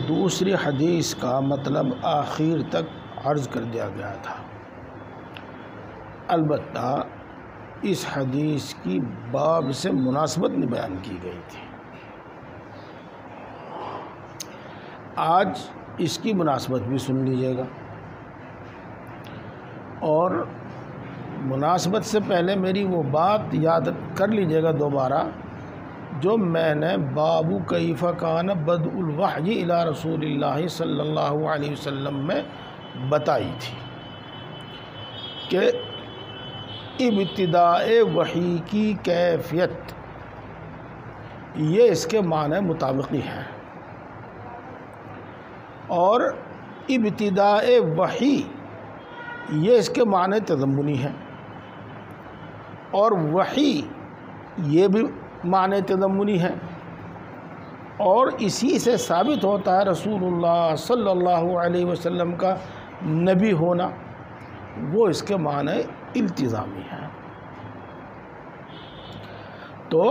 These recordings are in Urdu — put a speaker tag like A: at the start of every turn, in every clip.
A: دوسری حدیث کا مطلب آخر تک عرض کر دیا گیا تھا، البتہ اس حدیث کی باب سے مناسبت نہیں بیان کی گئی تھی۔ آج اس کی مناسبت بھی سن لیجیے گا، اور مناسبت سے پہلے میری وہ بات یاد کر لیجیے گا دوبارہ جو میں نے باب کیف کان بدء الوحی الی رسول اللہ صلی اللہ علیہ وسلم میں بتائی تھی کہ ابتداء وحی کی کیفیت یہ اس کے معنی مطابقی ہے، اور ابتداء وحی یہ اس کے معنی تضمنی ہے، اور وحی یہ بھی معنی تضمنی ہے، اور اسی سے ثابت ہوتا ہے رسول اللہ صلی اللہ علیہ وسلم کا نبی ہونا، وہ اس کے معنی التزامی ہے۔ تو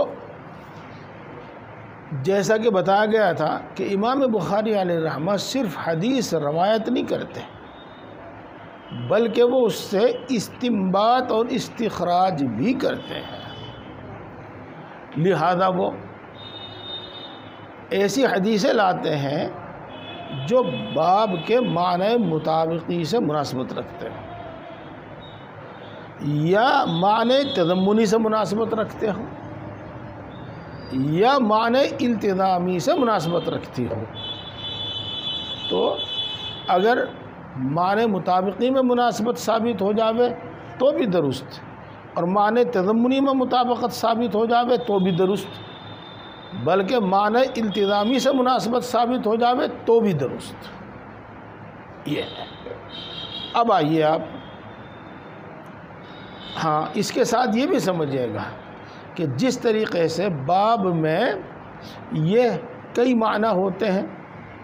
A: جیسا کہ بتایا گیا تھا کہ امام بخاری علیہ رحمہ صرف حدیث روایت نہیں کرتے، بلکہ وہ اس سے استنباط اور استخراج بھی کرتے ہیں، لہذا وہ ایسی حدیثیں لاتے ہیں جو باب کے معنی مطابقی سے مناسبت رکھتے ہیں، یا معنی تضمنی سے مناسبت رکھتے ہوں، یا معنی التزامی سے مناسبت رکھتی ہو۔ تو اگر معنی مطابقی میں مناسبت ثابت ہو جاوے تو بھی درست، اور معنی تضمنی میں مطابقت ثابت ہو جاوے تو بھی درست، بلکہ معنی التزامی سے مناسبت ثابت ہو جاوے تو بھی درست، یہ ہے۔ اب آئیے آپ، ہاں اس کے ساتھ یہ بھی سمجھیے گا کہ جس طریقے سے باب میں یہ کئی معنی ہوتے ہیں،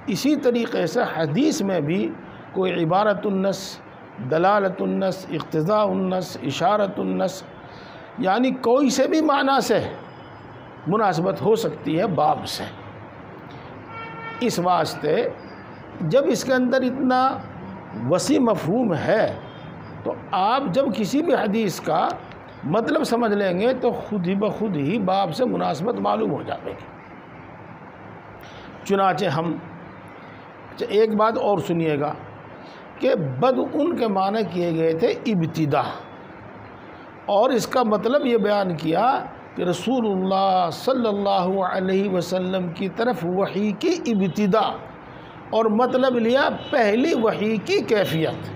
A: اسی طریقے سے حدیث میں بھی کوئی عبارت النص، دلالت النص، اقتضاء النص، اشارت النص، یعنی کوئی سے بھی معنی سے مناسبت ہو سکتی ہے باب سے۔ اس واسطے جب اس کے اندر اتنا وسیع مفہوم ہے تو آپ جب کسی بھی حدیث کا مطلب سمجھ لیں گے تو خود ہی بخود ہی باب سے مناسبت معلوم ہو جائے گی۔ چنانچہ ہم ایک بات اور سنیے گا کہ بدء کے معنی کیے گئے تھے ابتدا، اور اس کا مطلب یہ بیان کیا کہ رسول اللہ صلی اللہ علیہ وسلم کی طرف وحی کی ابتدا، اور مطلب لیا پہلی وحی کی کیفیت۔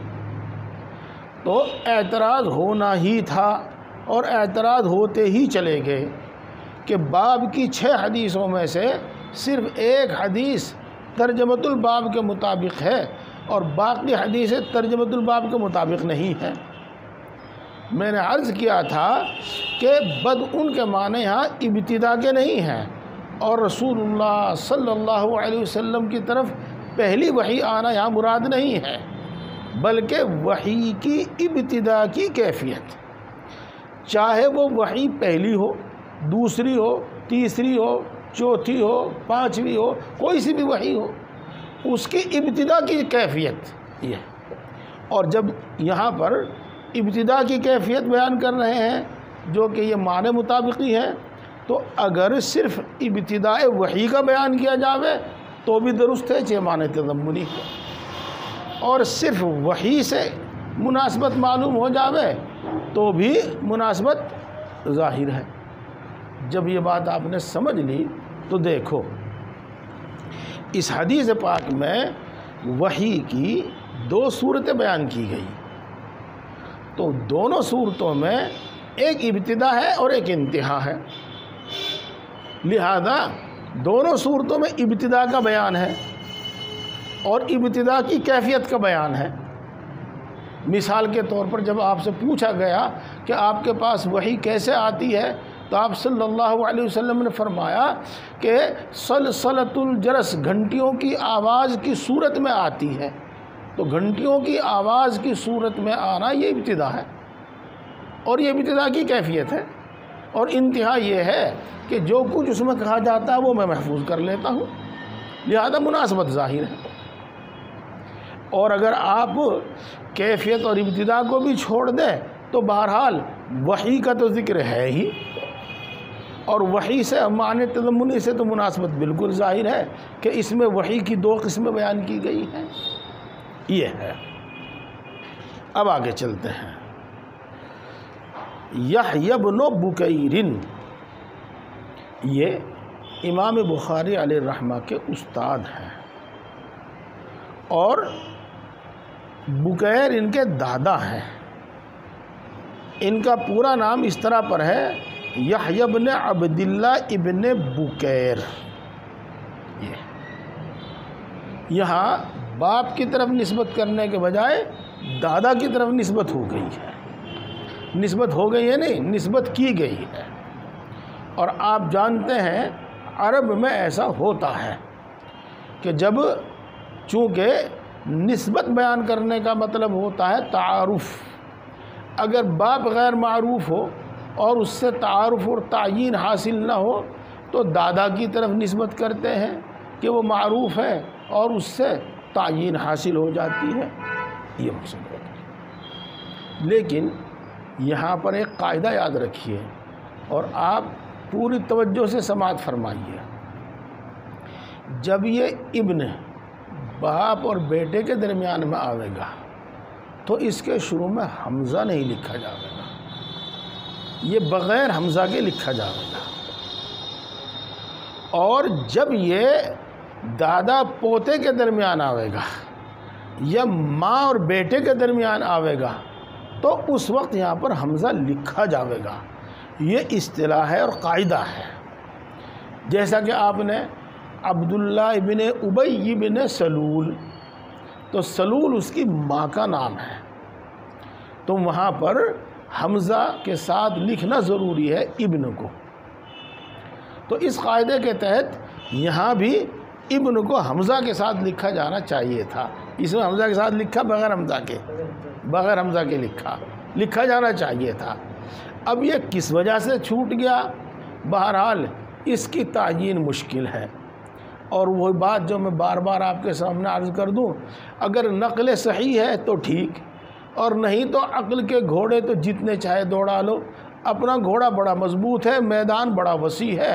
A: تو اعتراض ہونا ہی تھا، اور اعتراض ہوتے ہی چلے گئے کہ باب کی 6 حدیثوں میں سے صرف ایک حدیث ترجمۃ الباب کے مطابق ہے، اور باقی حدیثیں ترجمۃ الباب کے مطابق نہیں ہیں۔ میں نے عرض کیا تھا کہ بدء کے معنی یہاں ابتدا کے نہیں ہیں، اور رسول اللہ صلی اللہ علیہ وسلم کی طرف پہلی وحی آنا یہاں مراد نہیں ہے، بلکہ وحی کی ابتدا کی کیفیت، چاہے وہ وحی پہلی ہو، دوسری ہو، تیسری ہو، چوتھی ہو، 5ویں ہو، کوئی سی بھی وحی ہو، اس کی ابتدا کی کیفیت یہ۔ اور جب یہاں پر ابتدا کی کیفیت بیان کر رہے ہیں جو کہ یہ معنی مطابقی ہے، تو اگر صرف ابتداء وحی کا بیان کیا جاوے تو بھی درست ہے، چاہے معنی تضمنی ہے، اور صرف وحی سے مناسبت معلوم ہو جاوے تو بھی مناسبت ظاہر ہے۔ جب یہ بات آپ نے سمجھ لی تو دیکھو اس حدیث پاک میں وحی کی 2 صورتیں بیان کی گئی، تو دونوں صورتوں میں ایک ابتدا ہے اور ایک انتہا ہے، لہذا دونوں صورتوں میں ابتدا کا بیان ہے اور ابتدا کی کیفیت کا بیان ہے۔ مثال کے طور پر جب آپ سے پوچھا گیا کہ آپ کے پاس وحی کیسے آتی ہے، تو آپ صلی اللہ علیہ وسلم نے فرمایا کہ سلسلۃ الجرس، گھنٹیوں کی آواز کی صورت میں آتی ہے۔ تو گھنٹیوں کی آواز کی صورت میں آنا یہ ابتدا ہے، اور یہ ابتدا کی کیفیت ہے، اور انتہا یہ ہے کہ جو کچھ اس میں کہا جاتا ہے وہ میں محفوظ کر لیتا ہوں، لہذا مناسبت ظاہر ہے۔ اور اگر آپ کیفیت اور ابتدا کو بھی چھوڑ دیں تو بہرحال وحی کا تو ذکر ہے ہی، اور وحی سے معنی تضمنی سے تو مناسبت بالکل ظاہر ہے کہ اس میں وحی کی 2 قسمیں بیان کی گئی ہیں۔ یہ ہے۔ اب آگے چلتے ہیں۔ یحییٰ بن بکیر، یہ امام بخاری علیہ الرحمہ کے استاد ہیں، اور بکیر ان کے دادا ہیں۔ ان کا پورا نام اس طرح پر ہے یحییٰ بن عبداللہ ابن بکیر۔ یہاں باپ کی طرف نسبت کرنے کے بجائے دادا کی طرف نسبت ہو گئی ہے۔ نسبت ہو گئی ہے نہیں، نسبت کی گئی ہے۔ اور آپ جانتے ہیں عرب میں ایسا ہوتا ہے کہ جب چونکہ نسبت بیان کرنے کا مطلب ہوتا ہے تعارف، اگر باپ غیر معروف ہو اور اس سے تعارف اور تعیین حاصل نہ ہو تو دادا کی طرف نسبت کرتے ہیں کہ وہ معروف ہے اور اس سے تعیین حاصل ہو جاتی ہے۔ یہ مقصد ہوتا ہے۔ لیکن یہاں پر ایک قاعدہ یاد رکھیے اور آپ پوری توجہ سے سماعت فرمائیے۔ جب یہ ابن باپ اور بیٹے کے درمیان میں آئے گا تو اس کے شروع میں حمزہ نہیں لکھا جائے گا، یہ بغیر حمزہ کے لکھا جائے گا۔ اور جب یہ دادا پوتے کے درمیان آئے گا یا ماں اور بیٹے کے درمیان آئے گا تو اس وقت یہاں پر حمزہ لکھا جائے گا۔ یہ اصطلاح ہے اور قاعدہ ہے۔ جیسا کہ آپ نے عبداللہ ابن ابی ابن سلول، تو سلول اس کی ماں کا نام ہے، تو وہاں پر حمزہ کے ساتھ لکھنا ضروری ہے ابن کو۔ تو اس قاعدے کے تحت یہاں بھی ابن کو حمزہ کے ساتھ لکھا جانا چاہیے تھا۔ اس میں حمزہ کے ساتھ لکھا، بغیر حمزہ کے لکھا جانا چاہیے تھا۔ اب یہ کس وجہ سے چھوٹ گیا، بہرحال اس کی تعیین مشکل ہے۔ اور وہی بات جو میں بار بار آپ کے سامنے عرض کر دوں، اگر نقل صحیح ہے تو ٹھیک، اور نہیں تو عقل کے گھوڑے تو جتنے چاہے دوڑا لو۔ اپنا گھوڑا بڑا مضبوط ہے، میدان بڑا وسیع ہے،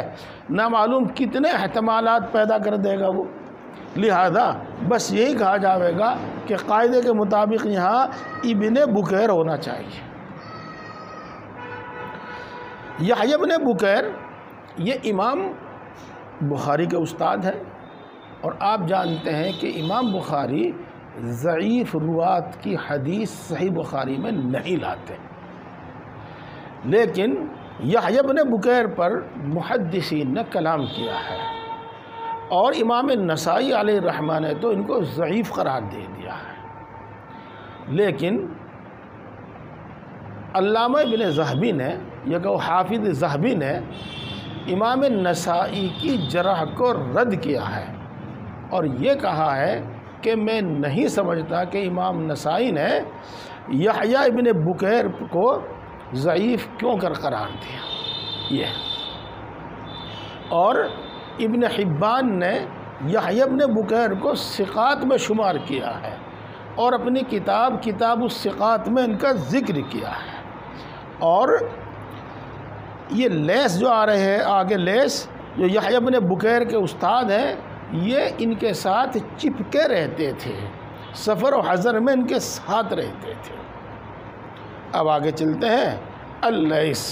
A: نہ معلوم کتنے احتمالات پیدا کر دے گا وہ۔ لہذا بس یہی کہا جائے گا کہ قاعدے کے مطابق یہاں ابن بکیر ہونا چاہیے۔ یحییٰ ابن بکیر یہ امام بخاری کے استاد ہیں، اور آپ جانتے ہیں کہ امام بخاری ضعیف روات کی حدیث صحیح بخاری میں نہیں لاتے، لیکن یحییٰ ابن بکیر پر محدثین نے کلام کیا ہے، اور امام نسائی علیہ الرحمہ نے تو ان کو ضعیف قرار دے دیا ہے۔ لیکن علامہ ابن ذہبی نے، یہ کہ حافظ ذہبی نے امام نسائی کی جرح کو رد کیا ہے، اور یہ کہا ہے کہ میں نہیں سمجھتا کہ امام نسائی نے یحییٰ ابن بکیر کو ضعیف کیوں کر قرار دیا یہ۔ اور ابن حبان نے یحییٰ ابن بکیر کو ثقات میں شمار کیا ہے، اور اپنی کتاب الثقات میں ان کا ذکر کیا ہے۔ اور یہ لیث جو آ رہے ہیں آگے، لیث جو یحییٰ ابن بکیر کے استاد ہیں، یہ ان کے ساتھ چپکے رہتے تھے، سفر و حضر میں ان کے ساتھ رہتے تھے۔ اب آگے چلتے ہیں۔ اللیث،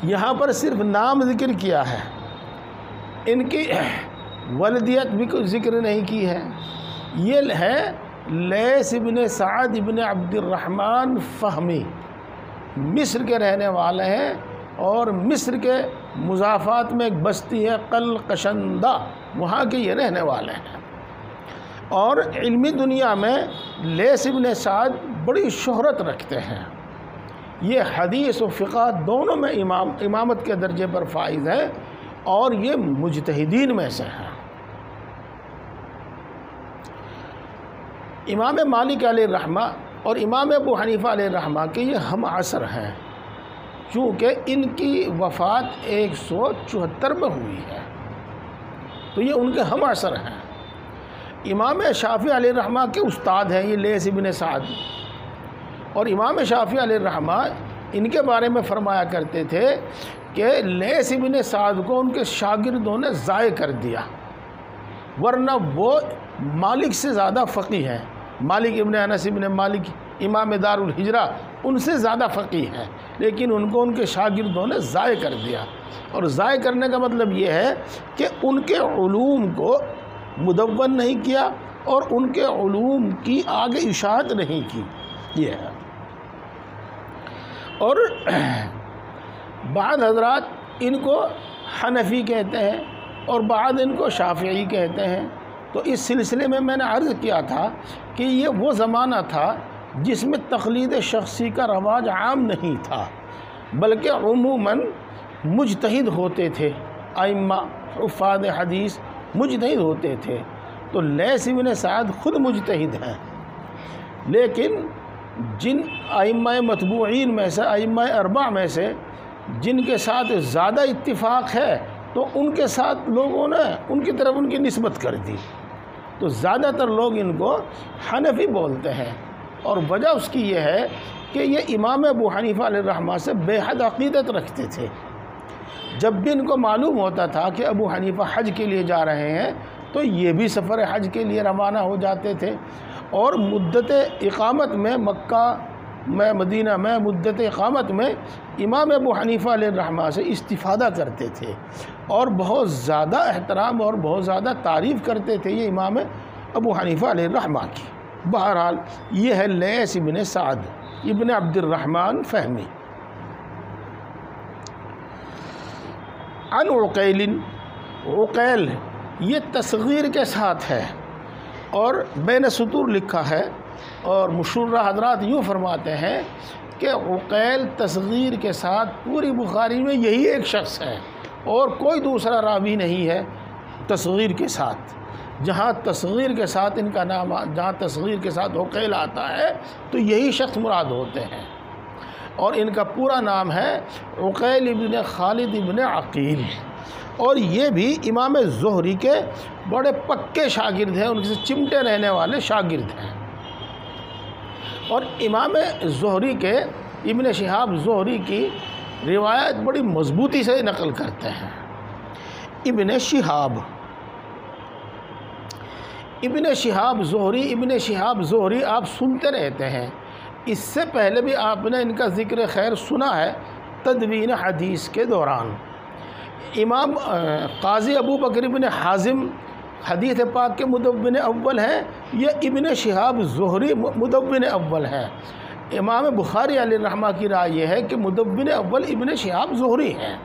A: یہاں پر صرف نام ذکر کیا ہے، ان کی والدیت بھی کوئی ذکر نہیں کی ہے۔ یہ ہے لیث ابن سعد ابن عبد الرحمن فہمی، مصر کے رہنے والے ہیں، اور مصر کے مضافات میں ایک بستی ہے قلقشندہ، وہاں کے یہ رہنے والے ہیں۔ اور علمی دنیا میں لیث ابن سعد بڑی شہرت رکھتے ہیں، یہ حدیث و فقہ دونوں میں امامت کے درجے پر فائز ہیں، اور یہ مجتہدین میں سے ہیں۔ امام مالک علیہ الرحمہ اور امام ابو حنیفہ علیہ الرحمہ کے یہ ہم عصر ہیں، چونکہ ان کی وفات 174 میں ہوئی ہے، تو یہ ان کے ہم عصر ہیں۔ امام شافعی علیہ الرحمہ کے استاد ہیں یہ لیث ابن سعد، اور امام شافعی علیہ الرحمہ ان کے بارے میں فرمایا کرتے تھے کہ لیث ابن سعد کو ان کے شاگردوں نے ضائع کر دیا، ورنہ وہ مالک سے زیادہ فقیہ ہیں۔ مالک ابن انس ابن مالک امام دار الحجرہ ان سے زیادہ فقیہ ہیں، لیکن ان کو ان کے شاگردوں نے ضائع کر دیا۔ اور ضائع کرنے کا مطلب یہ ہے کہ ان کے علوم کو مدون نہیں کیا اور ان کے علوم کی آگے اشاعت نہیں کی، یہ ہے۔ اور بعض حضرات ان کو حنفی کہتے ہیں اور بعض ان کو شافعی کہتے ہیں۔ تو اس سلسلے میں نے عرض کیا تھا کہ یہ وہ زمانہ تھا جس میں تقلید شخصی کا رواج عام نہیں تھا، بلکہ عموماً مجتہد ہوتے تھے، ائمہ حفاظ حدیث مجتہد ہوتے تھے۔ تو لیث ابن سعد خود مجتہد ہیں، لیکن جن ائمہ متبوعین میں سے، ائمہ اربعہ میں سے جن کے ساتھ زیادہ اتفاق ہے تو ان کے ساتھ لوگوں نے ان کی طرف ان کی نسبت کر دی، تو زیادہ تر لوگ ان کو حنفی بولتے ہیں۔ اور وجہ اس کی یہ ہے کہ یہ امام ابو حنیفہ علیہ الرحمہ سے بے حد عقیدت رکھتے تھے۔ جب بھی ان کو معلوم ہوتا تھا کہ ابو حنیفہ حج کے لیے جا رہے ہیں تو یہ بھی سفر حج کے لیے روانہ ہو جاتے تھے، اور مدت اقامت میں مکہ میں مدینہ میں مدت اقامت میں امام ابو حنیفہ علیہ الرحمہ سے استفادہ کرتے تھے، اور بہت زیادہ احترام اور بہت زیادہ تعریف کرتے تھے یہ امام ابو حنیفہ علیہ الرحمہ کی۔ بہرحال یہ ہے لیث ابن سعد ابن عبد الرحمن فہمی۔ عن عقیل، عقیل یہ تصغیر کے ساتھ ہے اور بین سطور لکھا ہے، اور مشہور حضرات یوں فرماتے ہیں کہ عقیل تصغیر کے ساتھ پوری بخاری میں یہی ایک شخص ہے اور کوئی دوسرا راوی نہیں ہے تصغیر کے ساتھ۔ جہاں تصغیر کے ساتھ ان کا نام، جہاں تصغیر کے ساتھ عقیل آتا ہے تو یہی شخص مراد ہوتے ہیں، اور ان کا پورا نام ہے عقیل ابن خالد ابن عقیل، اور یہ بھی امام زہری کے بڑے پکے شاگرد ہیں، ان سے چمٹے رہنے والے شاگرد ہیں۔ اور امام زہری کے ابن شہاب زہری کی روایت بڑی مضبوطی سے نقل کرتے ہیں۔ ابن شہاب زہری آپ سنتے رہتے ہیں، اس سے پہلے بھی آپ نے ان کا ذکر خیر سنا ہے تدوین حدیث کے دوران۔ امام قاضی ابو بکر بن حازم حدیث پاک کے مدون اول ہیں، یہ ابن شہاب زہری مدون اول ہے۔ امام بخاری علیہ الرحمہ کی رائے یہ ہے کہ مدون اول ابن شہاب زہری ہیں،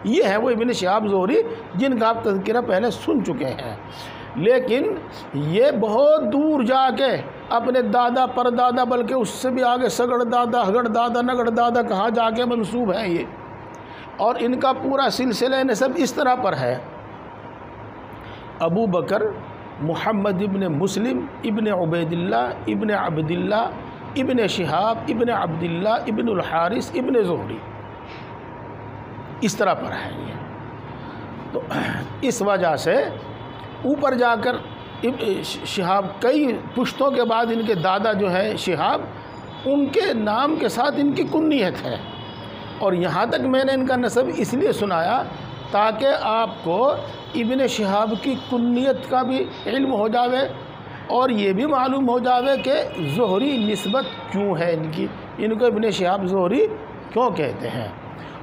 A: یہ ہے وہ ابن شہاب زہری جن کا آپ تذکرہ پہلے سن چکے ہیں۔ لیکن یہ بہت دور جا کے اپنے دادا پر دادا، بلکہ اس سے بھی آگے سگڑ دادا، ہگڑ دادا، نگڑ دادا کہاں جا کے منسوب ہیں یہ، اور ان کا پورا سلسلہ نسب اس طرح پر ہے: ابو بکر محمد ابن مسلم ابن عبید اللہ ابن عبداللہ ابن شہاب ابن عبداللہ ابن الحارث ابن زہری، اس طرح پر ہے یہ۔ تو اس وجہ سے اوپر جا کر شہاب کئی پشتوں کے بعد ان کے دادا جو ہے شہاب، ان کے نام کے ساتھ ان کی کنیت ہے، اور یہاں تک میں نے ان کا نسب اس لیے سنایا تاکہ آپ کو ابن شہاب کی کنیت کا بھی علم ہو جاوے اور یہ بھی معلوم ہو جاوے کہ زہری نسبت کیوں ہے ان کی، ان کو ابن شہاب زہری کیوں کہتے ہیں۔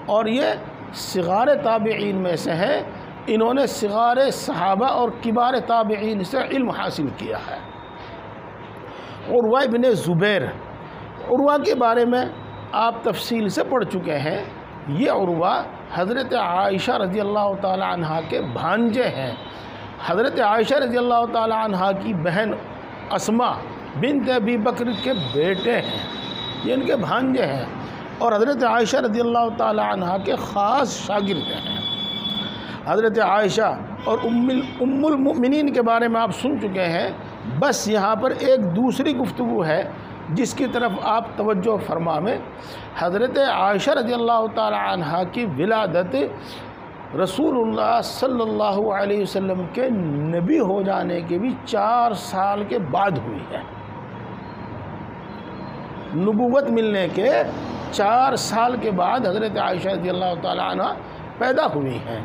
A: اور یہ صغار تابعین میں سے ہے، انہوں نے صغار صحابہ اور کبار تابعین سے علم حاصل کیا ہے۔ عروہ ابن زبیر، عروہ کے بارے میں آپ تفصیل سے پڑھ چکے ہیں۔ یہ عروہ حضرت عائشہ رضی اللہ تعالی عنہ کے بھانجے ہیں۔ حضرت عائشہ رضی اللہ تعالی عنہ کی بہن اسماء بنت ابی بکر کے بیٹے ہیں، یہ ان کے بھانجے ہیں، اور حضرت عائشہ رضی اللہ تعالی عنہ کے خاص شاگرد ہیں۔ حضرت عائشہ اور ام المؤمنین کے بارے میں آپ سن چکے ہیں، بس یہاں پر ایک دوسری گفتگو ہے جس کی طرف آپ توجہ فرمائیں۔ حضرت عائشہ رضی اللہ تعالی عنہ کی ولادت رسول اللہ صلی اللہ علیہ وسلم کے نبی ہو جانے کے بھی 4 سال کے بعد ہوئی ہے۔ نبوت ملنے کے 4 سال کے بعد حضرت عائشہ رضی اللہ تعالیٰ عنہ پیدا ہوئی ہیں،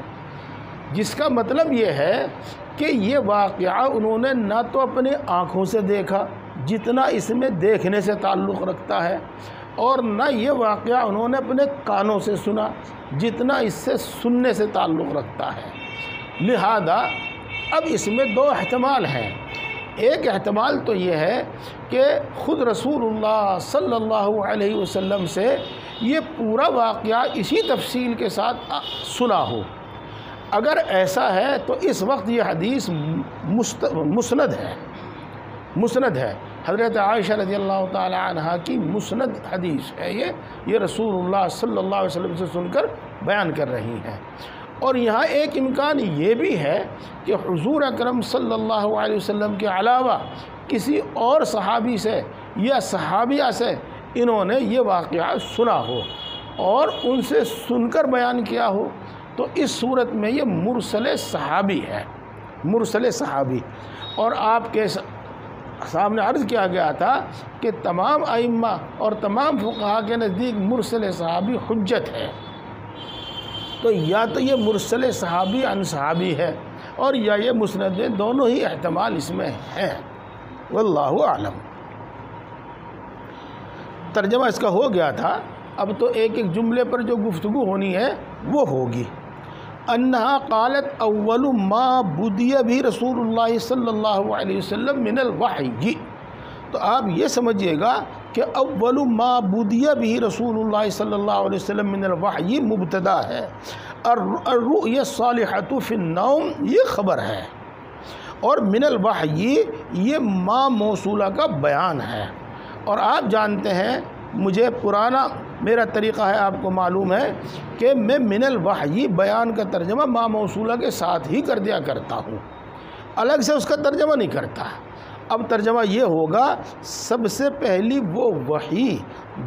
A: جس کا مطلب یہ ہے کہ یہ واقعہ انہوں نے نہ تو اپنے آنکھوں سے دیکھا جتنا اس میں دیکھنے سے تعلق رکھتا ہے، اور نہ یہ واقعہ انہوں نے اپنے کانوں سے سنا جتنا اس سے سننے سے تعلق رکھتا ہے۔ لہذا اب اس میں 2 احتمال ہیں۔ ایک احتمال تو یہ ہے کہ خود رسول اللہ صلی اللہ علیہ وسلم سے یہ پورا واقعہ اسی تفصیل کے ساتھ سنا ہو۔ اگر ایسا ہے تو اس وقت یہ حدیث مسند ہے، حضرت عائشہ رضی اللہ تعالی عنہ کی مسند حدیث ہے یہ رسول اللہ صلی اللہ علیہ وسلم سے سن کر بیان کر رہی ہیں۔ اور یہاں ایک امکان یہ بھی ہے کہ حضور اکرم صلی اللہ علیہ وسلم کے علاوہ کسی اور صحابی سے یا صحابیہ سے انہوں نے یہ واقعہ سنا ہو اور ان سے سن کر بیان کیا ہو، تو اس صورت میں یہ مرسل صحابی ہے، مرسل صحابی۔ اور آپ کے سامنے عرض کیا گیا تھا کہ تمام ائمہ اور تمام فقہاء کے نزدیک مرسل صحابی حجت ہے، تو یا تو یہ مرسل صحابی عن صحابی ہے اور یا یہ مسند ہے، دونوں ہی احتمال اس میں ہیں، واللہ اعلم۔ ترجمہ اس کا ہو گیا تھا، اب تو ایک ایک جملے پر جو گفتگو ہونی ہے وہ ہوگی۔ انہا قالت اول ما بدی بھی رسول اللہ صلی اللہ علیہ وسلم من الوحی، تو آپ یہ سمجھیے گا کہ اول ما بدی بھی رسول اللہ صلی اللہ علیہ وسلم من الوحی مبتدا ہے، الرؤیا الصالحۃ فی النوم یہ خبر ہے، اور من الوحی یہ ما موصولہ کا بیان ہے۔ اور آپ جانتے ہیں، مجھے پرانا میرا طریقہ ہے، آپ کو معلوم ہے کہ میں من الوحی بیان کا ترجمہ ما موصولہ کے ساتھ ہی کر دیا کرتا ہوں، الگ سے اس کا ترجمہ نہیں کرتا۔ اب ترجمہ یہ ہوگا، سب سے پہلی وہ وحی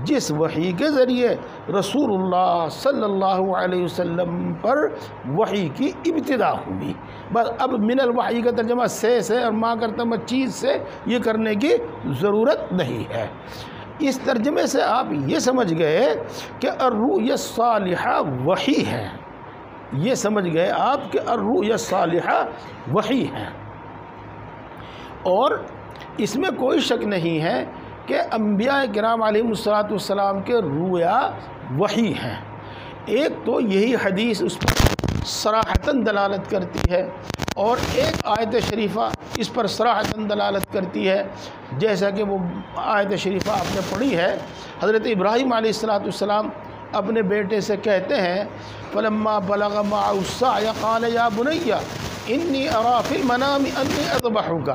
A: جس وحی کے ذریعے رسول اللہ صلی اللہ علیہ وسلم پر وحی کی ابتدا ہوئی۔ بس اب من الوحی کا ترجمہ سے اور ما کرتمہ چیز سے یہ کرنے کی ضرورت نہیں ہے۔ اس ترجمے سے آپ یہ سمجھ گئے کہ الرؤیا الصالحہ وحی ہے، یہ سمجھ گئے آپ کہ الرؤیا الصالحہ وحی ہے۔ اور اس میں کوئی شک نہیں ہے کہ انبیاء کرام علیہم السلام کے رؤیا وحی ہیں۔ ایک تو یہی حدیث اس پر صراحتاً دلالت کرتی ہے، اور ایک آیت شریفہ اس پر صراحتاً دلالت کرتی ہے، جیسا کہ وہ آیت شریفہ آپ نے پڑھی ہے۔ حضرت ابراہیم علیہ السلام اپنے بیٹے سے کہتے ہیں، فلما بلغ معه السعی قال یا بنی انی ارا فی المنام انی اذبحک۔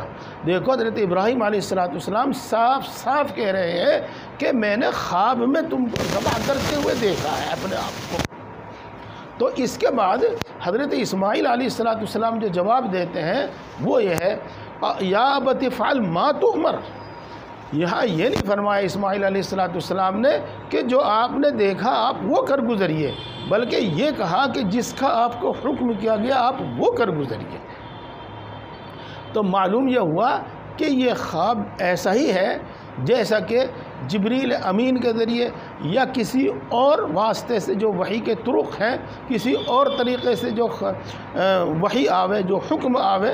A: دیکھو حضرت ابراہیم علیہ السلام صاف کہہ رہے ہیں کہ میں نے خواب میں تم کو ذبح کرتے ہوئے دیکھا ہے اپنے آپ کو۔ تو اس کے بعد حضرت اسماعیل علیہ السلام جو جواب دیتے ہیں وہ یہ ہے، یا ابت افعل ما تؤمر۔ یہاں یہ نہیں فرمایا اسماعیل علیہ السلام نے کہ جو آپ نے دیکھا آپ وہ کر گزریے، بلکہ یہ کہا کہ جس کا آپ کو حکم کیا گیا آپ وہ کر گزریے۔ تو معلوم یہ ہوا کہ یہ خواب ایسا ہی ہے جیسا کہ جبریل امین کے ذریعے یا کسی اور واسطے سے جو وحی کے طرق ہیں، کسی اور طریقے سے جو وحی آوے، جو حکم آوے،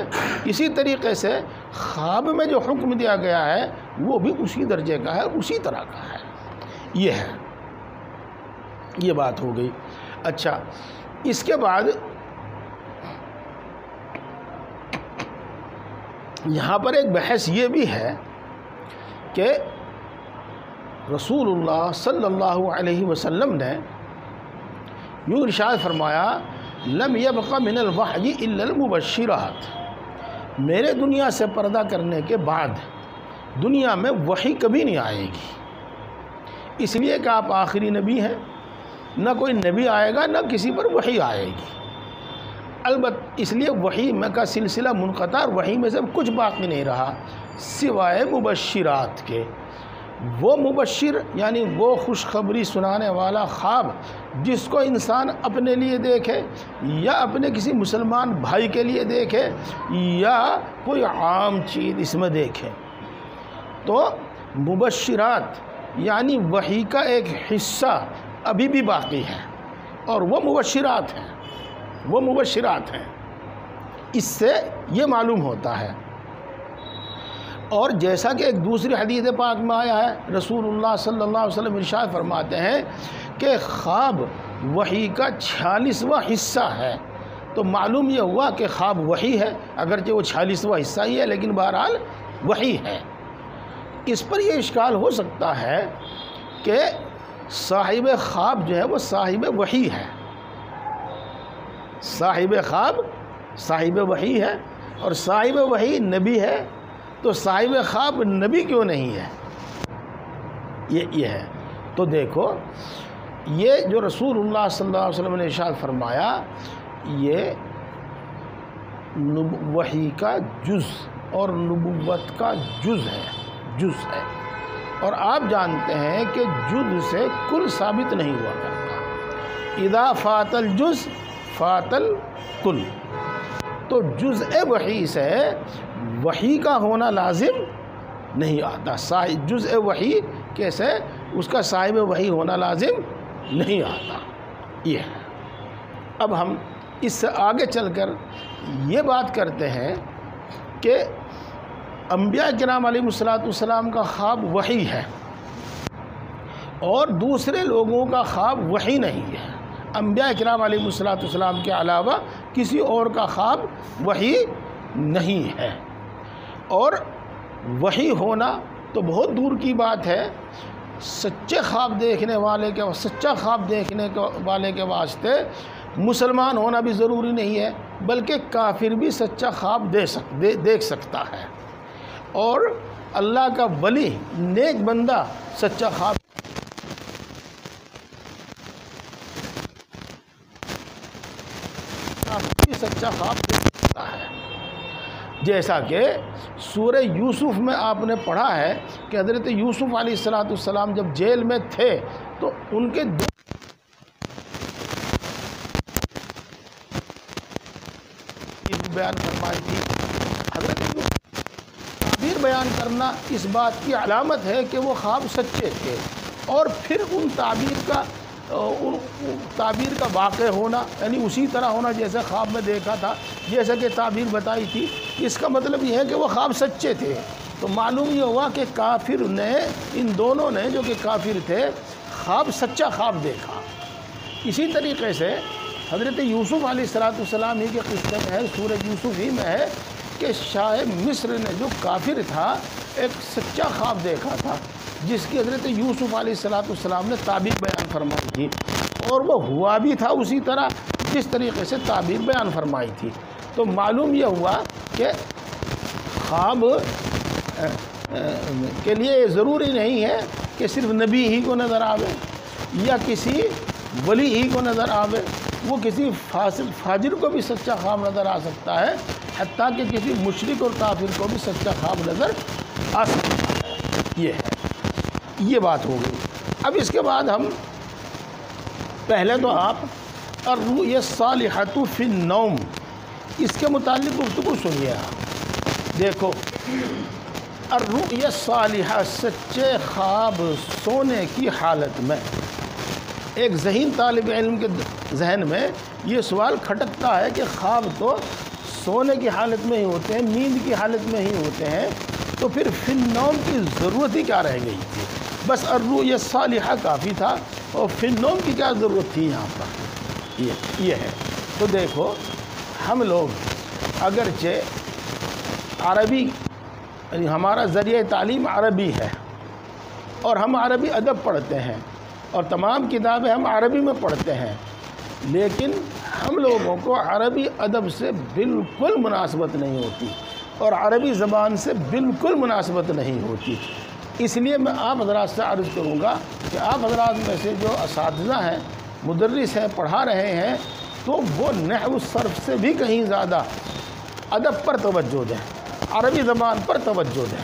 A: اسی طریقے سے خواب میں جو حکم دیا گیا ہے وہ بھی اسی درجے کا ہے، اسی طرح کا ہے۔ یہ ہے، یہ بات ہو گئی۔ اچھا، اس کے بعد یہاں پر ایک بحث یہ بھی ہے کہ رسول اللہ صلی اللہ علیہ وسلم نے یوں ارشاد فرمایا، لم یبق من الوحی الا المبشرات، میرے دنیا سے پردہ کرنے کے بعد دنیا میں وحی کبھی نہیں آئے گی، اس لیے کہ آپ آخری نبی ہیں، نہ کوئی نبی آئے گا نہ کسی پر وحی آئے گی۔ البتہ اس لیے وحی میں کا سلسلہ منقطع، وحی میں سے کچھ باقی نہیں رہا سوائے مبشرات کے۔ وہ مبشر یعنی وہ خوشخبری سنانے والا خواب جس کو انسان اپنے لیے دیکھے یا اپنے کسی مسلمان بھائی کے لیے دیکھے یا کوئی عام چیز اس میں دیکھے، تو مبشرات یعنی وحی کا ایک حصہ ابھی بھی باقی ہے، اور وہ مبشرات ہیں، اس سے یہ معلوم ہوتا ہے۔ اور جیسا کہ ایک دوسری حدیث پاک میں آیا ہے، رسول اللہ صلی اللہ علیہ وسلم ارشاد فرماتے ہیں کہ خواب وحی کا 46واں حصہ ہے، تو معلوم یہ ہوا کہ خواب وحی ہے، اگرچہ وہ 46واں حصہ ہی ہے لیکن بہرحال وحی ہے۔ اس پر یہ اشکال ہو سکتا ہے کہ صاحب خواب جو ہے وہ صاحب وحی ہے، صاحب خواب صاحب وحی ہے اور صاحب وحی نبی ہے، تو صاحب خواب نبی کیوں نہیں ہے؟ یہ ہے۔ تو دیکھو یہ جو رسول اللہ صلی اللہ علیہ وسلم نے ارشاد فرمایا یہ وحی کا جز اور نبوت کا جز ہے، اور آپ جانتے ہیں کہ جز سے کل ثابت نہیں ہوا کرتا، اذا فات الجز فات الکل، تو جزء وحی سے وحی کا ہونا لازم نہیں آتا، جزء وحی کیسے اس کا صاحب وحی ہونا لازم نہیں آتا، یہ ہے۔ اب ہم اس سے آگے چل کر یہ بات کرتے ہیں کہ انبیاء کرام علیہ السلام کا خواب وحی ہے اور دوسرے لوگوں کا خواب وحی نہیں ہے، انبیاء کرام علیہ السلام کے علاوہ کسی اور کا خواب وحی نہیں ہے، اور وحی ہونا تو بہت دور کی بات ہے، سچے خواب دیکھنے والے کے سچا خواب دیکھنے والے کے واسطے مسلمان ہونا بھی ضروری نہیں ہے، بلکہ کافر بھی سچا خواب دیکھ سکتا ہے، اور اللہ کا ولی نیک بندہ سچا خواب دیکھ سکتا ہے۔ جیسا کہ سورہ یوسف میں آپ نے پڑھا ہے کہ حضرت یوسف علیہ السلام جب جیل میں تھے تو ان کے بیان فرمائی تھی۔ حضرت تعبیر بیان کرنا اس بات کی علامت ہے کہ وہ خواب سچے تھے، اور پھر ان تعبیر کا واقع ہونا یعنی اسی طرح ہونا جیسے خواب میں دیکھا تھا، جیسا کہ تعبیر بتائی تھی، اس کا مطلب یہ ہے کہ وہ خواب سچے تھے۔ تو معلوم یہ ہوا کہ کافر نے، ان دونوں نے جو کہ کافر تھے، خواب سچا خواب دیکھا۔ اسی طریقے سے حضرت یوسف علیہ السلام ہی کے قصے میں ہے، سورہ یوسف ہی میں ہے کہ شاہ مصر نے جو کافر تھا ایک سچا خواب دیکھا تھا جس کی حضرت یوسف علیہ السلام نے تعبیر بیان فرمائی تھی، اور وہ ہوا بھی تھا اسی طرح جس طریقے سے تعبیر بیان فرمائی تھی۔ تو معلوم یہ ہوا کہ خواب کے لیے ضروری نہیں ہے کہ صرف نبی ہی کو نظر آوے یا کسی ولی ہی کو نظر آوے، وہ کسی فاجر کو بھی سچا خواب نظر آ سکتا ہے، حتیٰ کہ کسی مشرک اور کافر کو بھی سچا خواب نظر آ سکتا ہے۔ یہ بات ہو گئی۔ اب اس کے بعد ہم پہلے تو آپ الرؤیا الصالحۃ فی النوم اس کے متعلق گفتگو سنیے۔ آپ دیکھو، الرؤیا الصالحہ سچے خواب سونے کی حالت میں۔ ایک ذہین طالب علم کے ذہن میں یہ سوال کھٹکتا ہے کہ خواب تو سونے کی حالت میں ہی ہوتے ہیں، نیند کی حالت میں ہی ہوتے ہیں، تو پھر فی النوم کی ضرورت ہی کیا رہ گئی تھی؟ بس الرؤیا الصالحہ کافی تھا، اور فی النوم کی کیا ضرورت تھی یہاں پر؟ یہ ہے۔ تو دیکھو، ہم لوگ اگرچہ عربی یعنی ہمارا ذریعہ تعلیم عربی ہے اور ہم عربی ادب پڑھتے ہیں اور تمام کتابیں ہم عربی میں پڑھتے ہیں، لیکن ہم لوگوں کو عربی ادب سے بالکل مناسبت نہیں ہوتی اور عربی زبان سے بالکل مناسبت نہیں ہوتی۔ اس لیے میں آپ حضرات سے عرض کروں گا کہ آپ حضرات میں سے جو اساتذہ ہیں، مدرس ہیں، پڑھا رہے ہیں، تو وہ نحو صرف سے بھی کہیں زیادہ ادب پر توجہ دیں، عربی زبان پر توجہ دیں۔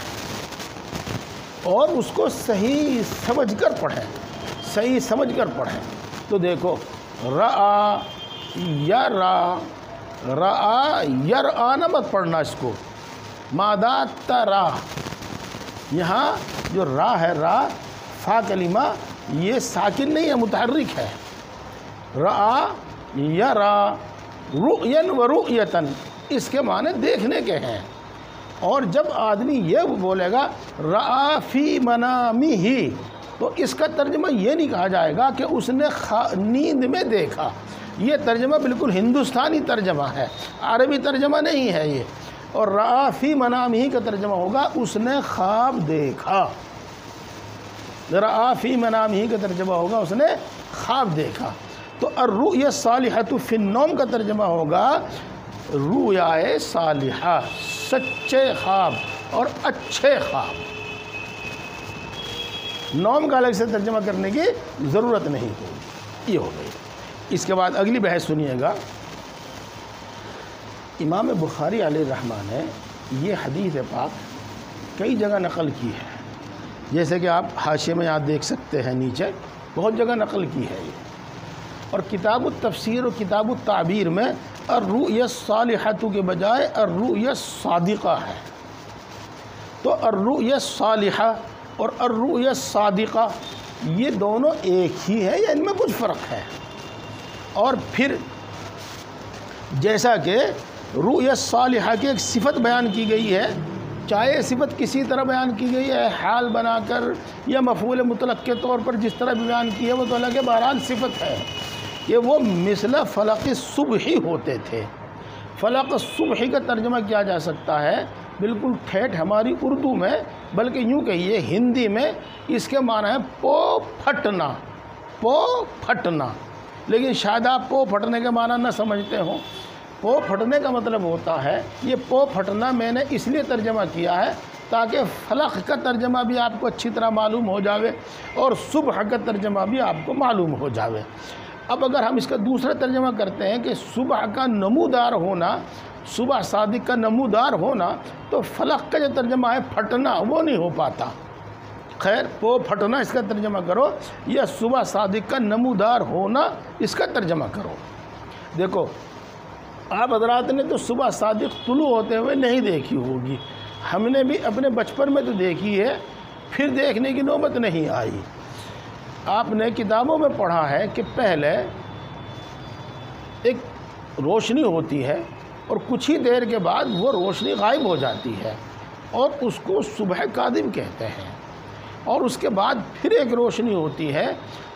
A: اور اس کو صحیح سمجھ کر پڑھیں، صحیح سمجھ کر پڑھیں۔ تو دیکھو رآ یرا، رآ یرآ نہ مت پڑھنا اس کو، مادہ ترا، یہاں جو را ہے، را فا کلمہ یہ ساکن نہیں ہے، متحرک ہے۔ رآ یرا رؤین و رؤیتن، اس کے معنی دیکھنے کے ہیں۔ اور جب آدمی یہ بولے گا رآ فی منامہ، تو اس کا ترجمہ یہ نہیں کہا جائے گا کہ اس نے نیند میں دیکھا، یہ ترجمہ بالکل ہندوستانی ترجمہ ہے، عربی ترجمہ نہیں ہے یہ۔ اور رآ فی منامہ کا ترجمہ ہوگا اس نے خواب دیکھا، رآ فی منامہ کا ترجمہ ہوگا اس نے خواب دیکھا۔ تو الرؤیا الصالحۃ فی النوم کا ترجمہ ہوگا رؤیائے صالحہ، سچے خواب اور اچھے خواب۔ نوم کا الگ سے ترجمہ کرنے کی ضرورت نہیں ہوگی۔ یہ ہو گئی۔ اس کے بعد اگلی بحث سنیے گا۔ امام بخاری علیہ الرحمہ نے یہ حدیث پاک کئی جگہ نقل کی ہے، جیسے کہ آپ حاشیے میں یہاں دیکھ سکتے ہیں، نیچے بہت جگہ نقل کی ہے یہ۔ اور کتاب التفسیر اور کتاب التعبیر میں الرؤیا الصالحۃ کے بجائے الرؤیا الصادقہ ہے۔ تو الرؤیا الصالحہ اور الرؤیا الصادقہ یہ دونوں ایک ہی ہے یا ان میں کچھ فرق ہے؟ اور پھر جیسا کہ رؤیا الصالحہ کی ایک صفت بیان کی گئی ہے، چاہے صفت کسی طرح بیان کی گئی ہے، حال بنا کر یا مفعول مطلق کے طور پر جس طرح بھی بیان کی ہے وہ تو الگ ہے، بہرحال صفت ہے کہ وہ مثل فلق الصبح ہوتے تھے۔ فلق الصبح کا ترجمہ کیا جا سکتا ہے بالکل ٹھیٹھ ہماری اردو میں، بلکہ یوں کہیے ہندی میں اس کے معنی ہے پو پھٹنا، پو پھٹنا۔ لیکن شاید آپ پو پھٹنے کے معنی نہ سمجھتے ہوں۔ پو پھٹنے کا مطلب ہوتا ہے، یہ پو پھٹنا میں نے اس لیے ترجمہ کیا ہے تاکہ فلق کا ترجمہ بھی آپ کو اچھی طرح معلوم ہو جاوے اور صبح کا ترجمہ بھی آپ کو معلوم ہو جاوے۔ اب اگر ہم اس کا دوسرا ترجمہ کرتے ہیں کہ صبح کا نمودار ہونا، صبح صادق کا نمودار ہونا، تو فلق کا جو ترجمہ ہے پھٹنا وہ نہیں ہو پاتا۔ خیر، پو پھٹنا اس کا ترجمہ کرو یا صبح صادق کا نمودار ہونا اس کا ترجمہ کرو۔ دیکھو آپ حضرات نے تو صبح صادق طلوع ہوتے ہوئے نہیں دیکھی ہوگی، ہم نے بھی اپنے بچپن میں تو دیکھی ہے، پھر دیکھنے کی نوبت نہیں آئی۔ آپ نے کتابوں میں پڑھا ہے کہ پہلے ایک روشنی ہوتی ہے اور کچھ ہی دیر کے بعد وہ روشنی غائب ہو جاتی ہے اور اس کو صبح قادم کہتے ہیں، اور اس کے بعد پھر ایک روشنی ہوتی ہے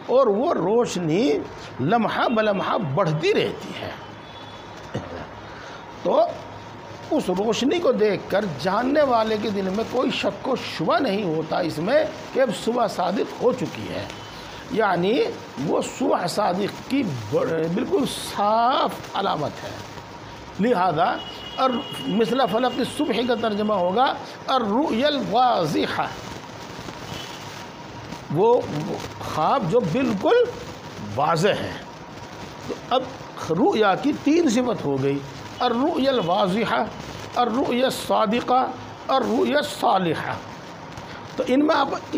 A: اور وہ روشنی لمحہ بلمحہ بڑھتی رہتی ہے۔ تو اس روشنی کو دیکھ کر جاننے والے کے دل میں کوئی شک و شبہ نہیں ہوتا اس میں کہ اب صبح صادق ہو چکی ہے، یعنی وہ صبح صادق کی بالکل صاف علامت ہے۔ لہذا مثل فلق الصبح کا ترجمہ ہوگا الرؤیا الواضحہ، وہ خواب جو بالکل واضح ہے۔ تو اب رؤیا کی تین صفت ہو گئی، الرؤیا الواضحہ، الرؤیا الصادقہ، الرؤیا الصالحہ۔ تو ان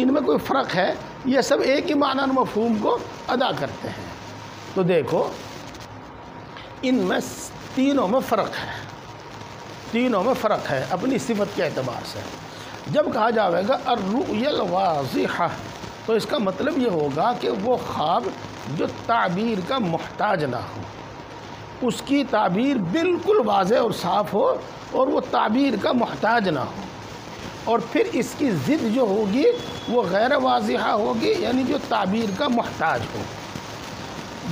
A: میں کوئی فرق ہے؟ یہ سب ایک ہی معنی اور مفہوم کو ادا کرتے ہیں۔ تو دیکھو ان میں تینوں میں فرق ہے، تینوں میں فرق ہے اپنی صفت کے اعتبار سے۔ جب کہا جاوے گا الرؤیا الواضحہ تو اس کا مطلب یہ ہوگا کہ وہ خواب جو تعبیر کا محتاج نہ ہو، اس کی تعبیر بالکل واضح اور صاف ہو اور وہ تعبیر کا محتاج نہ ہو، اور پھر اس کی ضد جو ہوگی وہ غیر واضحہ ہوگی، یعنی جو تعبیر کا محتاج ہو۔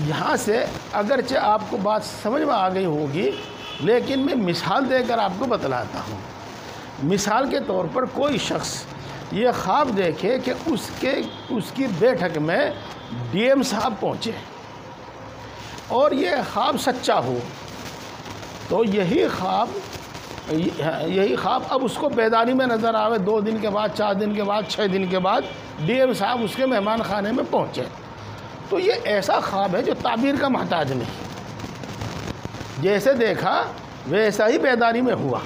A: یہاں سے اگرچہ آپ کو بات سمجھ میں آ گئی ہوگی، لیکن میں مثال دے کر آپ کو بتلاتا ہوں۔ مثال کے طور پر کوئی شخص یہ خواب دیکھے کہ اس کی بیٹھک میں ڈی ایم صاحب پہنچے اور یہ خواب سچا ہو، تو یہی خواب اب اس کو بیداری میں نظر آوے 2 دن کے بعد، 4 دن کے بعد، 6 دن کے بعد ڈی ایم صاحب اس کے مہمان خانے میں پہنچے، تو یہ ایسا خواب ہے جو تعبیر کا محتاج نہیں، جیسے دیکھا ویسا ہی بیداری میں ہوا۔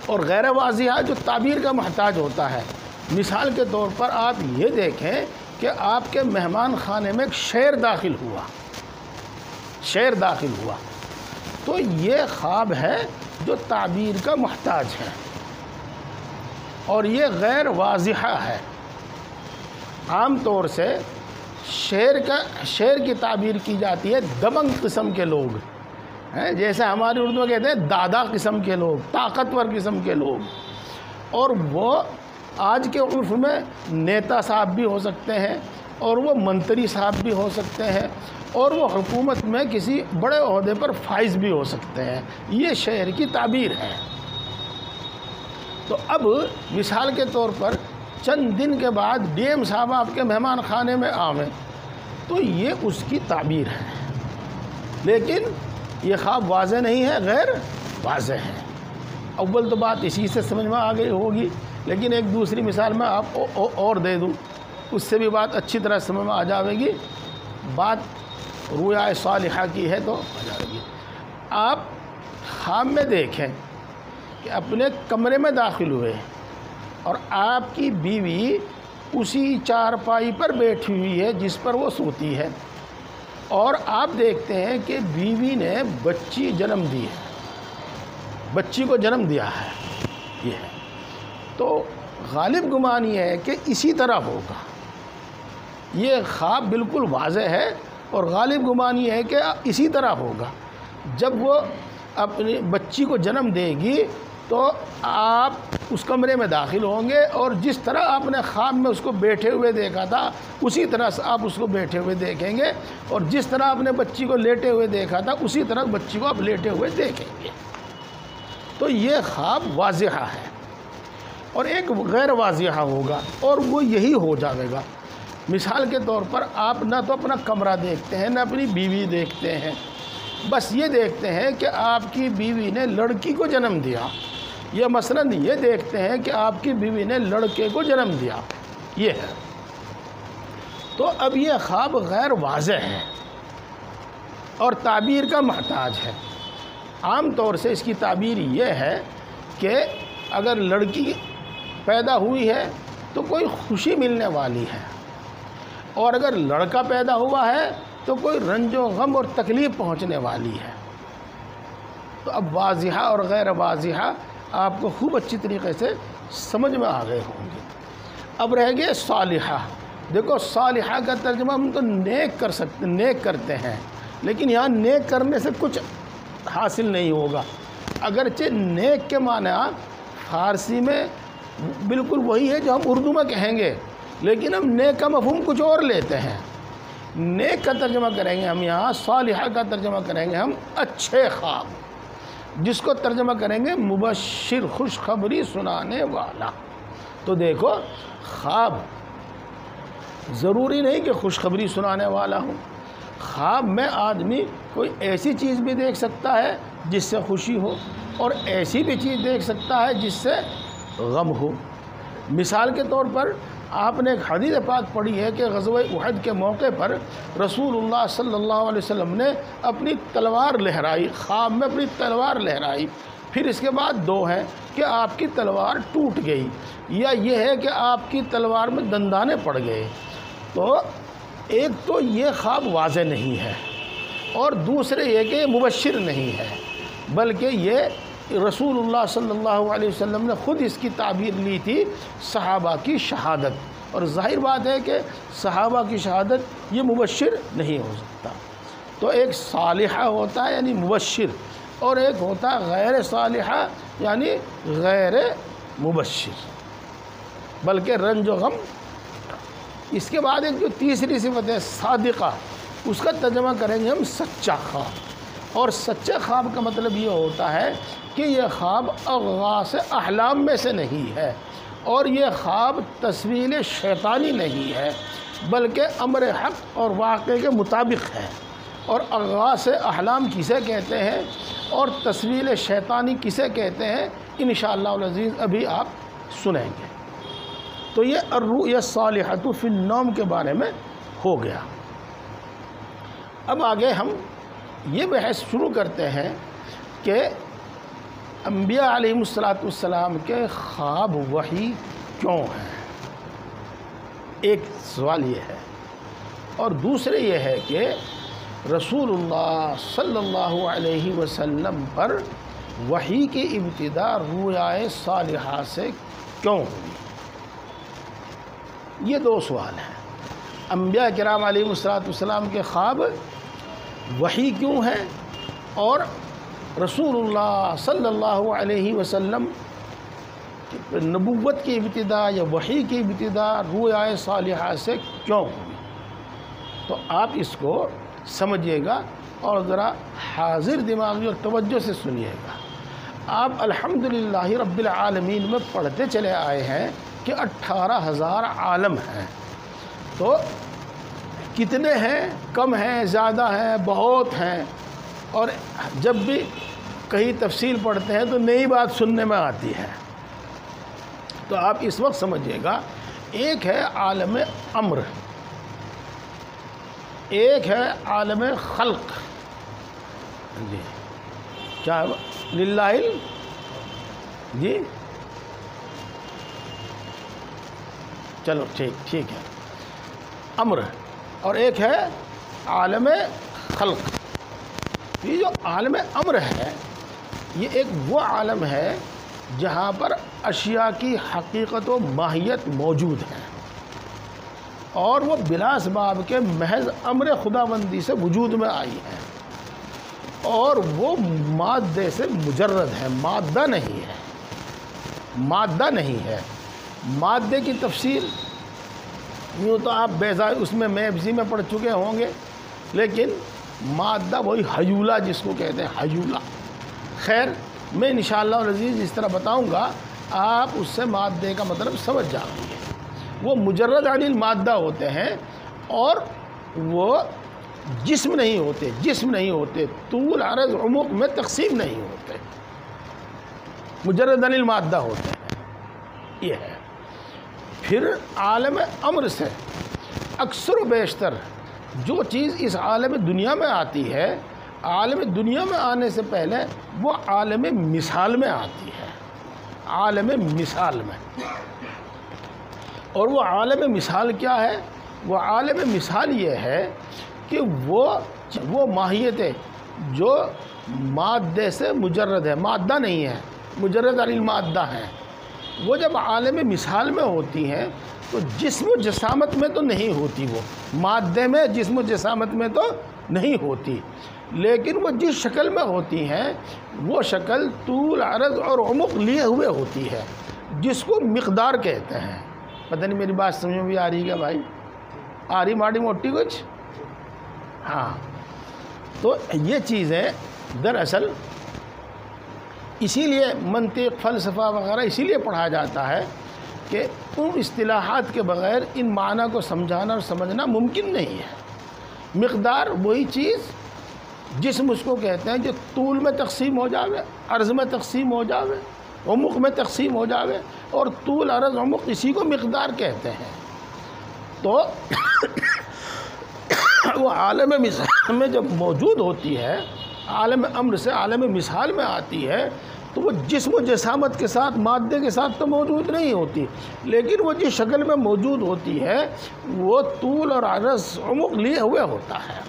A: اور غیر واضحہ جو تعبیر کا محتاج ہوتا ہے، مثال کے طور پر آپ یہ دیکھیں کہ آپ کے مہمان خانے میں ایک شیر داخل ہوا تو یہ خواب ہے جو تعبیر کا محتاج ہے اور یہ غیر واضحہ ہے۔ عام طور سے شیر کی تعبیر کی جاتی ہے دبنگ قسم کے لوگ ہیں، جیسے ہماری اردو میں کہتے ہیں دادا قسم کے لوگ، طاقتور قسم کے لوگ، اور وہ آج کے عرف میں نیتا صاحب بھی ہو سکتے ہیں اور وہ منتری صاحب بھی ہو سکتے ہیں اور وہ حکومت میں کسی بڑے عہدے پر فائز بھی ہو سکتے ہیں۔ یہ شعر کی تعبیر ہے۔ تو اب مثال کے طور پر چند دن کے بعد ڈی ایم صاحب آپ کے مہمان خانے میں آویں تو یہ اس کی تعبیر ہے، لیکن یہ خواب واضح نہیں ہے، غیر واضح ہے۔ اول تو بات اسی سے سمجھ میں آ گئی ہوگی، لیکن ایک دوسری مثال میں آپ کو اور دے دوں، اس سے بھی بات اچھی طرح سمجھ میں آ جاوے گی۔ بات رؤیا صالحہ کی ہے تو آ جائے گی۔ آپ خواب میں دیکھیں کہ اپنے کمرے میں داخل ہوئے اور آپ کی بیوی اسی چارپائی پر بیٹھی ہوئی ہے جس پر وہ سوتی ہے، اور آپ دیکھتے ہیں کہ بیوی نے بچی جنم دی ہے، بچی کو جنم دیا ہے، یہ ہے تو غالب گمان یہ ہے کہ اسی طرح ہوگا۔ یہ خواب بالکل واضح ہے اور غالب گمان یہ ہے کہ اسی طرح ہوگا۔ جب وہ اپنی بچی کو جنم دے گی تو آپ اس کمرے میں داخل ہوں گے اور جس طرح آپ نے خواب میں اس کو بیٹھے ہوئے دیکھا تھا اسی طرح سے آپ اس کو بیٹھے ہوئے دیکھیں گے، اور جس طرح آپ نے بچی کو لیٹے ہوئے دیکھا تھا اسی طرح بچی کو آپ لیٹے ہوئے دیکھیں گے۔ تو یہ خواب واضحہ ہے، اور ایک غیر واضحہ ہوگا اور وہ یہی ہو جائے گا۔ مثال کے طور پر آپ نہ تو اپنا کمرہ دیکھتے ہیں نہ اپنی بیوی دیکھتے ہیں، بس یہ دیکھتے ہیں کہ آپ کی بیوی نے لڑکی کو جنم دیا، یا مثلاً یہ دیکھتے ہیں کہ آپ کی بیوی نے لڑکے کو جنم دیا، یہ ہے۔ تو اب یہ خواب غیر واضح ہے اور تعبیر کا محتاج ہے۔ عام طور سے اس کی تعبیر یہ ہے کہ اگر لڑکی پیدا ہوئی ہے تو کوئی خوشی ملنے والی ہے، اور اگر لڑکا پیدا ہوا ہے تو کوئی رنج و غم اور تکلیف پہنچنے والی ہے۔ تو اب واضحہ اور غیر واضحہ آپ کو خوب اچھی طریقے سے سمجھ میں آ گئے ہوں گے۔ اب رہ گئے صالحہ۔ دیکھو صالحہ کا ترجمہ ہم تو نیک کرتے ہیں، لیکن یہاں نیک کرنے سے کچھ حاصل نہیں ہوگا۔ اگرچہ نیک کے معنی فارسی میں بالکل وہی ہے جو ہم اردو میں کہیں گے، لیکن ہم نیک کا مفہوم کچھ اور لیتے ہیں۔ نیک کا ترجمہ کریں گے ہم یہاں، صالحہ کا ترجمہ کریں گے ہم اچھے خواب، جس کو ترجمہ کریں گے مبشر، خوشخبری سنانے والا۔ تو دیکھو خواب ضروری نہیں کہ خوشخبری سنانے والا ہو، خواب میں آدمی کوئی ایسی چیز بھی دیکھ سکتا ہے جس سے خوشی ہو، اور ایسی بھی چیز دیکھ سکتا ہے جس سے غم ہو۔ مثال کے طور پر آپ نے ایک حدیث پاک پڑھی ہے کہ غزوہ احد کے موقع پر رسول اللہ صلی اللہ علیہ وسلم نے اپنی تلوار لہرائی، خواب میں اپنی تلوار لہرائی۔ پھر اس کے بعد دو ہیں کہ آپ کی تلوار ٹوٹ گئی، یا یہ ہے کہ آپ کی تلوار میں دندانے پڑ گئے۔ تو ایک تو یہ خواب واضح نہیں ہے، اور دوسرے یہ کہ یہ مبشر نہیں ہے، بلکہ یہ رسول اللہ صلی اللہ علیہ وسلم نے خود اس کی تعبیر لی تھی صحابہ کی شہادت، اور ظاہر بات ہے کہ صحابہ کی شہادت یہ مبشر نہیں ہو سکتا۔ تو ایک صالحہ ہوتا ہے یعنی مبشر، اور ایک ہوتا ہے غیر صالحہ یعنی غیر مبشر، بلکہ رنج و غم۔ اس کے بعد ایک جو تیسری صفت ہے صادقہ، اس کا ترجمہ کریں گے ہم سچا خواب، اور سچے خواب کا مطلب یہ ہوتا ہے کہ یہ خواب اغواص احلام میں سے نہیں ہے، اور یہ خواب تصویر شیطانی نہیں ہے، بلکہ امر حق اور واقعے کے مطابق ہے۔ اور اغواص احلام کسے کہتے ہیں اور تصویر شیطانی کسے کہتے ہیں، انشاءاللہ العزیز ابھی آپ سنیں گے۔ تو یہ الرؤیا الصالحۃ فی النوم کے بارے میں ہو گیا۔ اب آگے ہم یہ بحث شروع کرتے ہیں کہ انبیاء علیہم الصلاۃ والسلام کے خواب وحی کیوں ہیں۔ ایک سوال یہ ہے، اور دوسرے یہ ہے کہ رسول اللہ صلی اللہ علیہ وسلم پر وحی کی ابتدا رویائے صالحہ سے کیوں ہوئی؟ یہ دو سوال ہیں۔ انبیاء کرام علیہ السلام کے خواب وحی کیوں ہیں، اور رسول اللہ صلی اللہ علیہ وسلم نبوت کی ابتدا یا وحی کی ابتدا رویائے صالحہ سے کیوں ہوئی؟ تو آپ اس کو سمجھیے گا اور ذرا حاضر دماغی اور توجہ سے سنیے گا۔ آپ الحمدللہ رب العالمین میں پڑھتے چلے آئے ہیں کہ 18,000 عالم ہیں، تو کتنے ہیں؟ کم ہیں، زیادہ ہیں، بہت ہیں، اور جب بھی کہیں تفصیل پڑھتے ہیں تو نئی بات سننے میں آتی ہے۔ تو آپ اس وقت سمجھیے گا، ایک ہے عالم امر، ایک ہے عالم خلق۔ جی کیا للہ جی چلو ٹھیک ہے، امر، اور ایک ہے عالم خلق۔ یہ جو عالم امر ہے، یہ ایک وہ عالم ہے جہاں پر اشیاء کی حقیقت و ماہیت موجود ہے، اور وہ بلا اسباب کے محض امر خداوندی سے وجود میں آئی ہے، اور وہ مادے سے مجرد ہے، مادہ نہیں ہے، مادہ نہیں ہے۔ مادے کی تفصیل یوں تو آپ اس میں میبزی میں پڑھ چکے ہوں گے، لیکن مادہ وہی حیولہ جس کو کہتے ہیں، حیولہ۔ خیر، میں انشاءاللہ العزیز اس طرح بتاؤں گا، آپ اس سے مادے کا مطلب سمجھ جائیں گے۔ وہ مجرد عن المادہ ہوتے ہیں، اور وہ جسم نہیں ہوتے، طول عرض عمق میں تقسیم نہیں ہوتے، مجرد عن المادہ ہوتے ہیں۔ یہ ہے۔ پھر عالم امر سے اکثر و بیشتر جو چیز اس عالم دنیا میں آتی ہے، عالم دنیا میں آنے سے پہلے وہ عالم مثال میں آتی ہے، عالم مثال میں۔ اور وہ عالم مثال کیا ہے؟ وہ عالم مثال یہ ہے کہ وہ ماہیت ہے جو مادے سے مجرد ہے، مادہ نہیں ہے، مجرد عن المادہ ہے۔ وہ جب عالم مثال میں ہوتی ہیں تو جسم و جسامت میں تو نہیں ہوتی، وہ مادے میں جسم و جسامت میں تو نہیں ہوتی، لیکن وہ جس شکل میں ہوتی ہیں وہ شکل طول عرض اور عمق لیے ہوئے ہوتی ہے، جس کو مقدار کہتے ہیں۔ پتہ نہیں میری بات سمجھ میں بھی آ رہی ہے کیا بھائی؟ آ رہی ماڑی موٹی کچھ؟ ہاں، تو یہ چیزیں دراصل اسی لیے منطق، فلسفہ وغیرہ اسی لیے پڑھا جاتا ہے کہ ان اصطلاحات کے بغیر ان معنی کو سمجھانا اور سمجھنا ممکن نہیں ہے۔ مقدار وہی چیز، جسم اس کو کہتے ہیں جو طول میں تقسیم ہو جاوے، عرض میں تقسیم ہو جاوے، عمق میں تقسیم ہو جاوے، اور طول عرض عمق اسی کو مقدار کہتے ہیں۔ تو وہ عالم مثال میں جب موجود ہوتی ہے، عالم امر سے عالم مثال میں آتی ہے، تو وہ جسم و جسامت کے ساتھ، مادے کے ساتھ تو موجود نہیں ہوتی، لیکن وہ جس شکل میں موجود ہوتی ہے وہ طول اور عرض عمق لیے ہوئے ہوتا ہے۔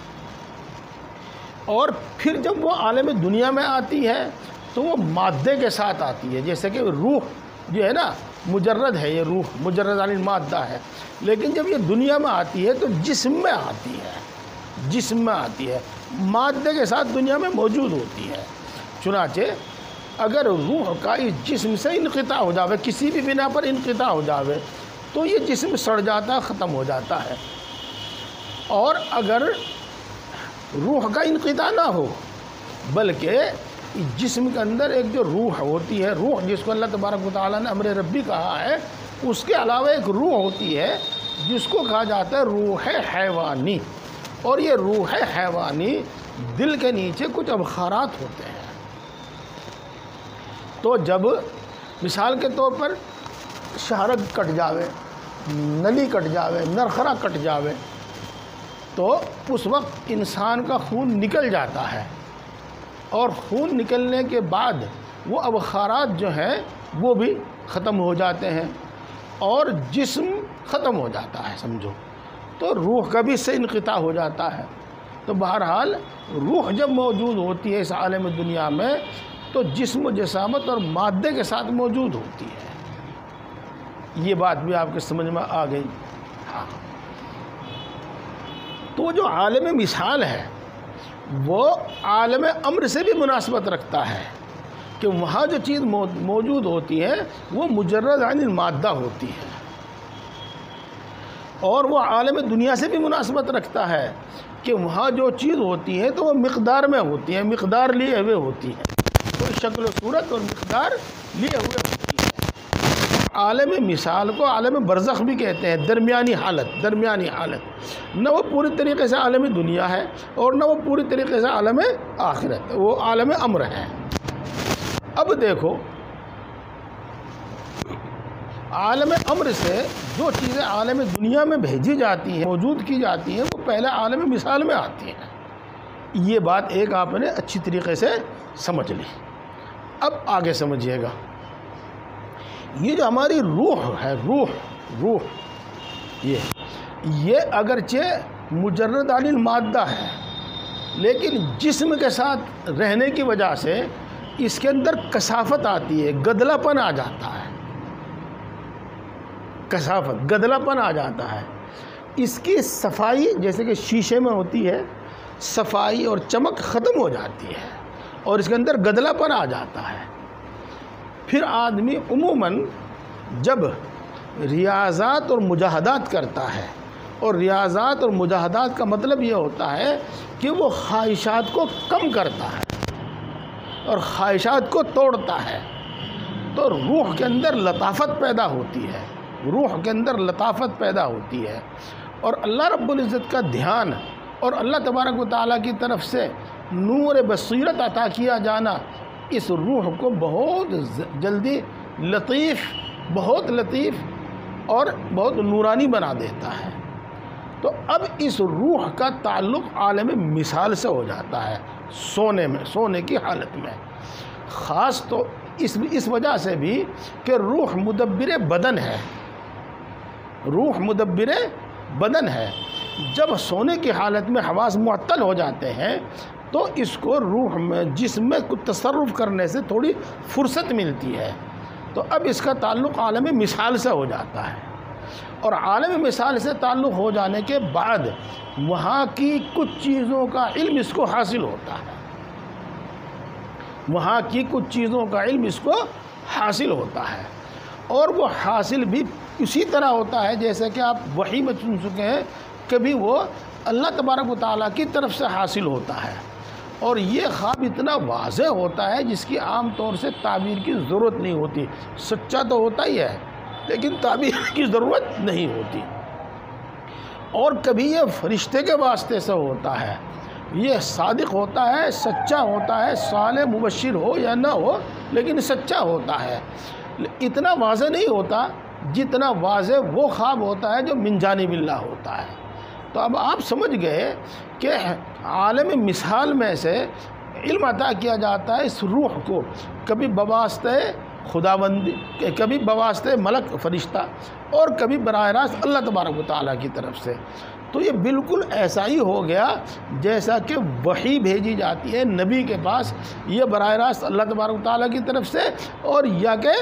A: اور پھر جب وہ عالم دنیا میں آتی ہے تو وہ مادے کے ساتھ آتی ہے، جیسے کہ روح جو ہے نا، مجرد ہے، یہ روح مجرد عن المادہ ہے، لیکن جب یہ دنیا میں آتی ہے تو جسم میں آتی ہے، جسم میں آتی ہے، مادے کے ساتھ دنیا میں موجود ہوتی ہے۔ چنانچہ اگر روح کا اس جسم سے انقطاع ہو جاوے، کسی بھی بنا پر انقطاع ہو جاوے، تو یہ جسم سڑ جاتا، ختم ہو جاتا ہے۔ اور اگر روح کا انقطاع نہ ہو، بلکہ جسم کے اندر ایک جو روح ہوتی ہے، روح جس کو اللہ تبارک و تعالیٰ نے امر ربی کہا ہے، اس کے علاوہ ایک روح ہوتی ہے جس کو کہا جاتا ہے روح حیوانی، اور یہ روح حیوانی دل کے نیچے کچھ ابخارات ہوتے ہیں۔ تو جب مثال کے طور پر شہرگ کٹ جاوے، نلی کٹ جاوے، نرخرا کٹ جاوے، تو اس وقت انسان کا خون نکل جاتا ہے، اور خون نکلنے کے بعد وہ ابخارات جو ہیں وہ بھی ختم ہو جاتے ہیں، اور جسم ختم ہو جاتا ہے سمجھو، تو روح کا بھی اس سے انقطاع ہو جاتا ہے۔ تو بہرحال روح جب موجود ہوتی ہے اس عالم دنیا میں تو جسم و جسامت اور مادے کے ساتھ موجود ہوتی ہے۔ یہ بات بھی آپ کے سمجھ میں آ گئی؟ ہاں۔ تو جو عالم مثال ہے وہ عالم امر سے بھی مناسبت رکھتا ہے کہ وہاں جو چیز موجود ہوتی ہے وہ مجرد عن المادہ ہوتی ہے، اور وہ عالم دنیا سے بھی مناسبت رکھتا ہے کہ وہاں جو چیز ہوتی ہے تو وہ مقدار میں ہوتی ہے، مقدار لیے ہوئے ہوتی ہے، کوئی شکل و صورت اور مقدار لیے ہوئے ہوتی ہے۔ عالم مثال کو عالم برزخ بھی کہتے ہیں، درمیانی حالت، نہ وہ پوری طریقے سے عالم دنیا ہے اور نہ وہ پوری طریقے سے عالم آخرت، وہ عالم امر ہے۔ اب دیکھو عالم امر سے جو چیزیں عالم دنیا میں بھیجی جاتی ہیں، موجود کی جاتی ہیں، وہ پہلے عالم مثال میں آتی ہیں۔ یہ بات ایک آپ نے اچھی طریقے سے سمجھ لی۔ اب آگے سمجھیے گا، یہ جو ہماری روح ہے، روح یہ اگرچہ مجرد عن المادہ ہے، لیکن جسم کے ساتھ رہنے کی وجہ سے اس کے اندر کثافت آتی ہے، گدلا پن آ جاتا ہے، گدلا پن آ جاتا ہے۔ اس کی صفائی جیسے کہ شیشے میں ہوتی ہے، صفائی اور چمک ختم ہو جاتی ہے اور اس کے اندر گدلا پن آ جاتا ہے۔ پھر آدمی عموماً جب ریاضات اور مجاہدات کرتا ہے، اور ریاضات اور مجاہدات کا مطلب یہ ہوتا ہے کہ وہ خواہشات کو کم کرتا ہے اور خواہشات کو توڑتا ہے، تو روح کے اندر لطافت پیدا ہوتی ہے، اور اللہ رب العزت کا دھیان اور اللہ تبارک و تعالیٰ کی طرف سے نور بصیرت عطا کیا جانا اس روح کو بہت جلدی بہت لطیف اور بہت نورانی بنا دیتا ہے۔ تو اب اس روح کا تعلق عالم مثال سے ہو جاتا ہے، سونے کی حالت میں، خاص تو اس وجہ سے بھی کہ روح مدبر بدن ہے۔ جب سونے کی حالت میں حواس معطل ہو جاتے ہیں تو اس کو روح میں جسم میں کچھ تصرف کرنے سے تھوڑی فرصت ملتی ہے، تو اب اس کا تعلق عالم مثال سے ہو جاتا ہے، اور عالم مثال سے تعلق ہو جانے کے بعد وہاں کی کچھ چیزوں کا علم اس کو حاصل ہوتا ہے، اور وہ حاصل بھی اسی طرح ہوتا ہے جیسے کہ آپ وحی میں سن چکے ہیں، کبھی وہ اللہ تبارک و تعالیٰ کی طرف سے حاصل ہوتا ہے، اور یہ خواب اتنا واضح ہوتا ہے جس کی عام طور سے تعبیر کی ضرورت نہیں ہوتی، سچا تو ہوتا ہی ہے لیکن تعبیر کی ضرورت نہیں ہوتی، اور کبھی یہ فرشتے کے واسطے سے ہوتا ہے، یہ صادق ہوتا ہے، سچا ہوتا ہے، صالح مبشر ہو یا نہ ہو لیکن سچا ہوتا ہے، اتنا واضح نہیں ہوتا جتنا واضح وہ خواب ہوتا ہے جو من جانب اللہ ہوتا ہے۔ تو اب آپ سمجھ گئے کہ عالم مثال میں سے علم عطا کیا جاتا ہے اس روح کو، کبھی بواسطہ خداوندی، کبھی بواسطہ ملک فرشتہ، اور کبھی براہ راست اللہ تبارک و تعالیٰ کی طرف سے۔ تو یہ بالکل ایسا ہی ہو گیا جیسا کہ وحی بھیجی جاتی ہے نبی کے پاس، یہ براہ راست اللہ تبارک و تعالیٰ کی طرف سے اور یا کہ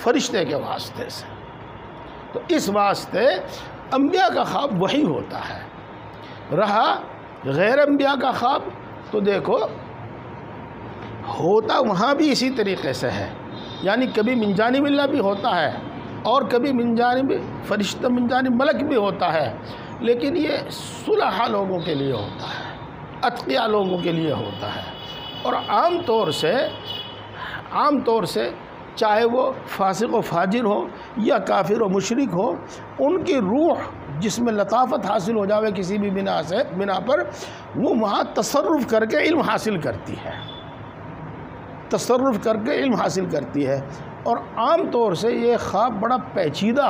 A: فرشتے کے واسطے سے۔ تو اس واسطے انبیاء کا خواب وحی ہوتا ہے۔ رہا غیر انبیاء کا خواب تو دیکھو ہوتا وہاں بھی اسی طریقے سے ہے، یعنی کبھی من جانب اللہ بھی ہوتا ہے اور کبھی من جانب فرشتہ، من جانب ملک بھی ہوتا ہے، لیکن یہ صلحاء لوگوں کے لیے ہوتا ہے، اتقیاء لوگوں کے لیے ہوتا ہے، اور عام طور سے چاہے وہ فاسق و فاجر ہو یا کافر و مشرک ہو، ان کی روح جس میں لطافت حاصل ہو جاوے کسی بھی بنا پر، وہ وہاں تصرف کر کے علم حاصل کرتی ہے، اور عام طور سے یہ خواب بڑا پیچیدہ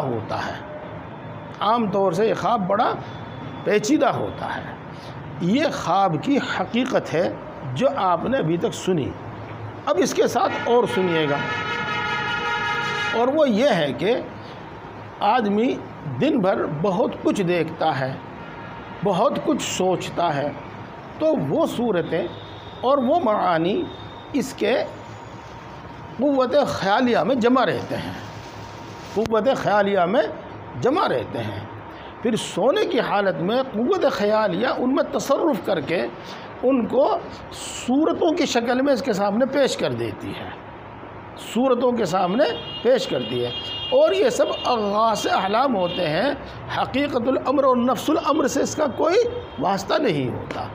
A: ہوتا ہے۔ یہ خواب کی حقیقت ہے جو آپ نے ابھی تک سنی۔ اب اس کے ساتھ اور سنیے گا، اور وہ یہ ہے کہ آدمی دن بھر بہت کچھ دیکھتا ہے، بہت کچھ سوچتا ہے، تو وہ صورتیں اور وہ معانی اس کے قوت خیالیہ میں جمع رہتے ہیں، قوت خیالیہ میں جمع رہتے ہیں۔ پھر سونے کی حالت میں قوت خیالیہ ان میں تصرف کر کے ان کو صورتوں کی شکل میں اس کے سامنے پیش کر دیتی ہے، صورتوں کے سامنے پیش کرتی ہے، اور یہ سب اغاث احلام ہوتے ہیں، حقیقت الامر اور نفس الامر سے اس کا کوئی واسطہ نہیں ہوتا۔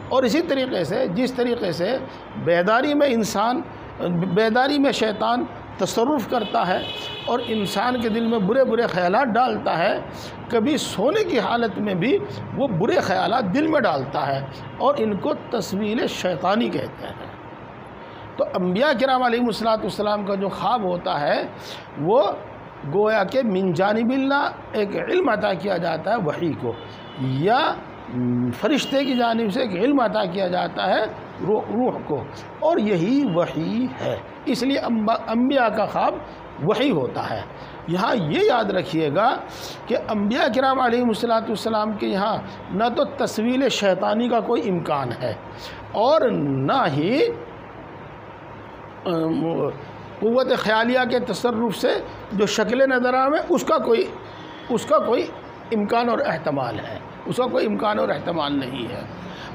A: اور اسی طریقے سے جس طریقے سے بیداری میں شیطان تصرف کرتا ہے اور انسان کے دل میں برے برے خیالات ڈالتا ہے، کبھی سونے کی حالت میں بھی وہ برے خیالات دل میں ڈالتا ہے، اور ان کو تسویل شیطانی کہتے ہیں۔ تو انبیاء کرام علیہ السلام کا جو خواب ہوتا ہے وہ گویا کہ من جانب اللہ ایک علم عطا کیا جاتا ہے وحی کو، یا فرشتے کی جانب سے ایک علم عطا کیا جاتا ہے روح کو، اور یہی وحی ہے۔ اس لیے انبیاء کا خواب وحی ہوتا ہے۔ یہاں یہ یاد رکھیے گا کہ انبیاء کرام علیہ السلام کے یہاں نہ تو تسویل شیطانی کا کوئی امکان ہے، اور نہ ہی قوت خیالیہ کے تصرف سے جو شکل نظر آئے اس کا کوئی امکان اور احتمال ہے، اس کا کوئی امکان اور احتمال نہیں ہے۔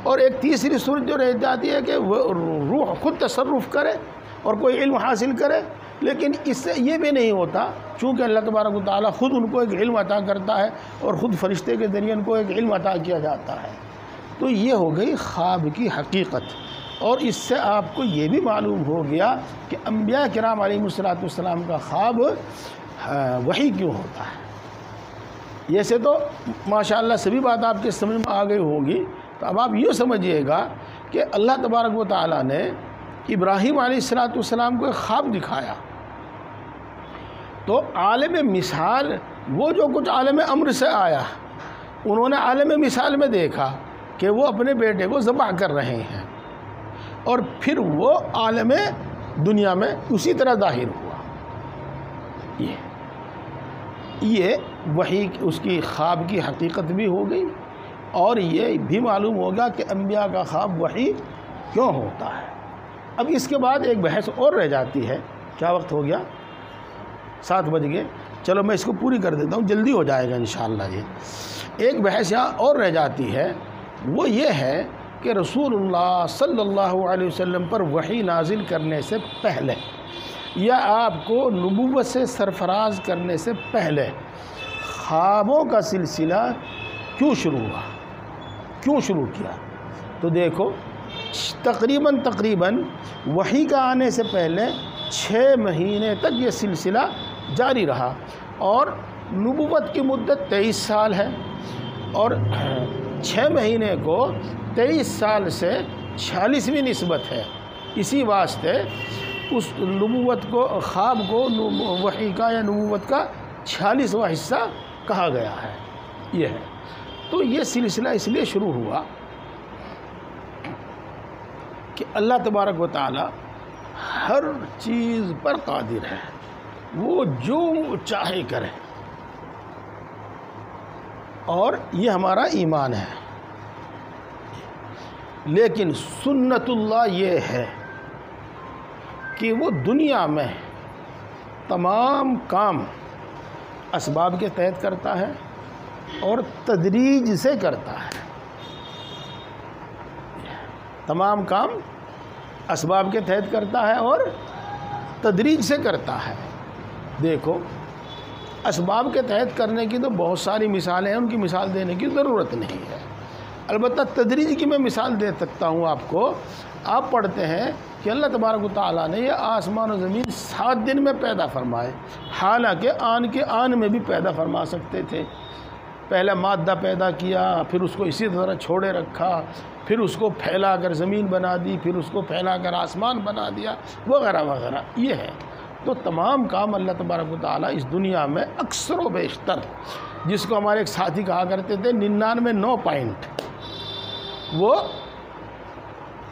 A: اور ایک تیسری صورت جو رہ جاتی ہے کہ وہ روح خود تصرف کرے اور کوئی علم حاصل کرے، لیکن اس سے یہ بھی نہیں ہوتا، چونکہ اللہ تبارک و تعالیٰ خود ان کو ایک علم عطا کرتا ہے اور خود فرشتے کے ذریعے ان کو ایک علم عطا کیا جاتا ہے۔ تو یہ ہو گئی خواب کی حقیقت، اور اس سے آپ کو یہ بھی معلوم ہو گیا کہ انبیاء کرام علیہ السلام کا خواب وحی کیوں ہوتا ہے۔ یہ سے تو ماشاءاللہ سبھی بات آپ کے سمجھ میں آ گئی ہوگی۔ تو اب آپ یوں سمجھیے گا کہ اللہ تبارک و تعالیٰ نے ابراہیم علیہ السلام کو ایک خواب دکھایا، تو عالم مثال وہ جو کچھ عالم امر سے آیا، انہوں نے عالم مثال میں دیکھا کہ وہ اپنے بیٹے کو ذبح کر رہے ہیں، اور پھر وہ عالم دنیا میں اسی طرح ظاہر ہوا۔ یہ وحی اس کی خواب کی حقیقت بھی ہو گئی، اور یہ بھی معلوم ہوگا کہ انبیاء کا خواب وحی کیوں ہوتا ہے۔ اب اس کے بعد ایک بحث اور رہ جاتی ہے۔ کیا وقت ہو گیا؟ 7 بج گئے۔ چلو میں اس کو پوری کر دیتا ہوں، جلدی ہو جائے گا انشاءاللہ۔ ایک بحث یہاں اور رہ جاتی ہے، وہ یہ ہے کہ رسول اللہ صلی اللہ علیہ وسلم پر وحی نازل کرنے سے پہلے، یا آپ کو نبوت سے سرفراز کرنے سے پہلے، خوابوں کا سلسلہ کیوں شروع ہوا، کیوں شروع کیا؟ تو دیکھو، تقریباً وحی کا آنے سے پہلے 6 مہینے تک یہ سلسلہ جاری رہا، اور نبوت کی مدت 23 سال ہے، اور 6 مہینے کو 23 سال سے 46ویں نسبت ہے۔ اسی واسطے اس نبوت کو، خواب کو وحی کا یا نبوت کا 46واں حصہ کہا گیا ہے۔ یہ ہے، تو یہ سلسلہ اس لیے شروع ہوا کہ اللہ تبارک و تعالی ہر چیز پر قادر ہے، وہ جو چاہے کرے، اور یہ ہمارا ایمان ہے۔ لیکن سنت اللہ یہ ہے کہ وہ دنیا میں تمام کام اسباب کے تحت کرتا ہے اور تدریج سے کرتا ہے۔ تمام کام اسباب کے تحت کرتا ہے اور تدریج سے کرتا ہے۔ دیکھو، اسباب کے تحت کرنے کی تو بہت ساری مثالیں ہیں، ان کی مثال دینے کی ضرورت نہیں ہے۔ البتہ تدریج کی میں مثال دے سکتا ہوں آپ کو۔ آپ پڑھتے ہیں کہ اللہ تبارک و تعالیٰ نے یہ آسمان و زمین 7 دن میں پیدا فرمائے، حالانکہ آن کے آن میں بھی پیدا فرما سکتے تھے۔ پہلے مادہ پیدا کیا، پھر اس کو اسی طرح چھوڑے رکھا، پھر اس کو پھیلا کر زمین بنا دی، پھر اس کو پھیلا کر آسمان بنا دیا، وغیرہ وغیرہ۔ یہ ہے، تو تمام کام اللہ تبارک و تعالیٰ اس دنیا میں اکثر و بیشتر، جس کو ہمارے ایک ساتھی کہا کرتے تھے 99.9 وہ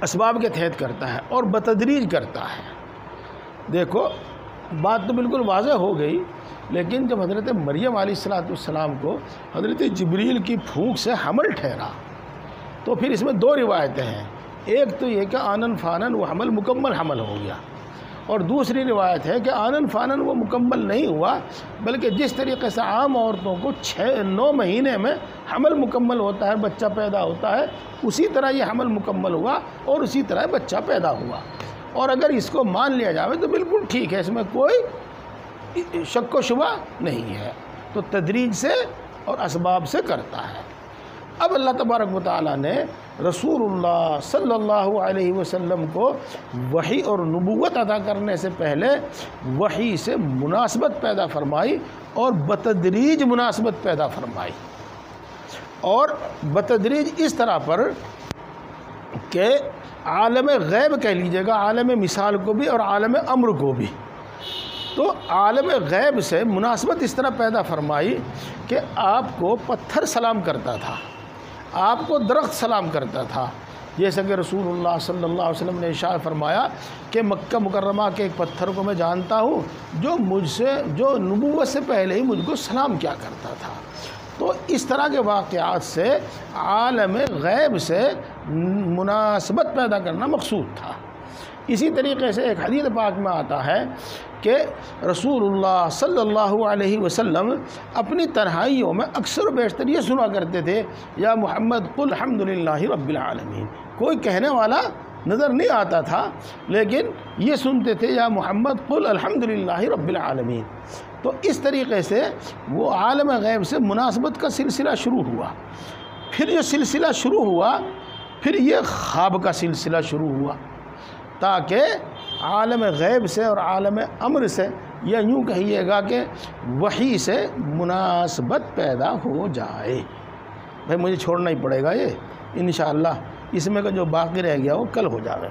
A: اسباب کے تحت کرتا ہے اور بتدریج کرتا ہے۔ دیکھو، بات تو بالکل واضح ہو گئی، لیکن جب حضرت مریم علیہ السلام کو حضرت جبریل کی پھونک سے حمل ٹھہرا تو پھر اس میں دو روایتیں ہیں۔ ایک تو یہ کہ آنن فانن وہ حمل مکمل حمل ہو گیا، اور دوسری روایت ہے کہ آنن فانن وہ مکمل نہیں ہوا، بلکہ جس طریقے سے عام عورتوں کو 9 مہینے میں حمل مکمل ہوتا ہے، بچہ پیدا ہوتا ہے، اسی طرح یہ حمل مکمل ہوا اور اسی طرح بچہ پیدا ہوا۔ اور اگر اس کو مان لیا جائے تو بالکل ٹھیک ہے، اس میں کوئی شک و شبہ نہیں ہے، تو تدریج سے اور اسباب سے کرتا ہے۔ اب اللہ تبارک و تعالیٰ نے رسول اللہ صلی اللہ علیہ وسلم کو وحی اور نبوت عطا کرنے سے پہلے وحی سے مناسبت پیدا فرمائی اور بتدریج مناسبت پیدا فرمائی، اور بتدریج اس طرح پر کہ عالم غیب کہہ لیجیے گا، عالم مثال کو بھی اور عالم امر کو بھی۔ تو عالم غیب سے مناسبت اس طرح پیدا فرمائی کہ آپ کو پتھر سلام کرتا تھا، آپ کو درخت سلام کرتا تھا، جیسا کہ رسول اللہ صلی اللہ علیہ وسلم نے ارشاد فرمایا کہ مکہ مکرمہ کے ایک پتھر کو میں جانتا ہوں جو نبوت سے پہلے ہی مجھ کو سلام کیا کرتا تھا۔ تو اس طرح کے واقعات سے عالم غیب سے مناسبت پیدا کرنا مقصود تھا۔ اسی طریقے سے ایک حدیث پاک میں آتا ہے کہ رسول اللہ صلی اللہ علیہ وسلم اپنی تنہائیوں میں اکثر و بیشتر یہ سنا کرتے تھے، یا محمد قل الحمدللہ رب العالمین۔ کوئی کہنے والا نظر نہیں آتا تھا، لیکن یہ سنتے تھے، یا محمد قل الحمدللہ رب العالمین۔ تو اس طریقے سے وہ عالم غیب سے مناسبت کا سلسلہ شروع ہوا۔ پھر یہ سلسلہ شروع ہوا، پھر یہ خواب کا سلسلہ شروع ہوا، تاکہ عالم غیب سے اور عالم امر سے، یا یوں کہیے گا کہ وحی سے مناسبت پیدا ہو جائے۔ بھائی مجھے چھوڑنا ہی پڑے گا یہ انشاءاللہ، اس میں کا جو باقی رہ گیا وہ کل ہو جائے گا۔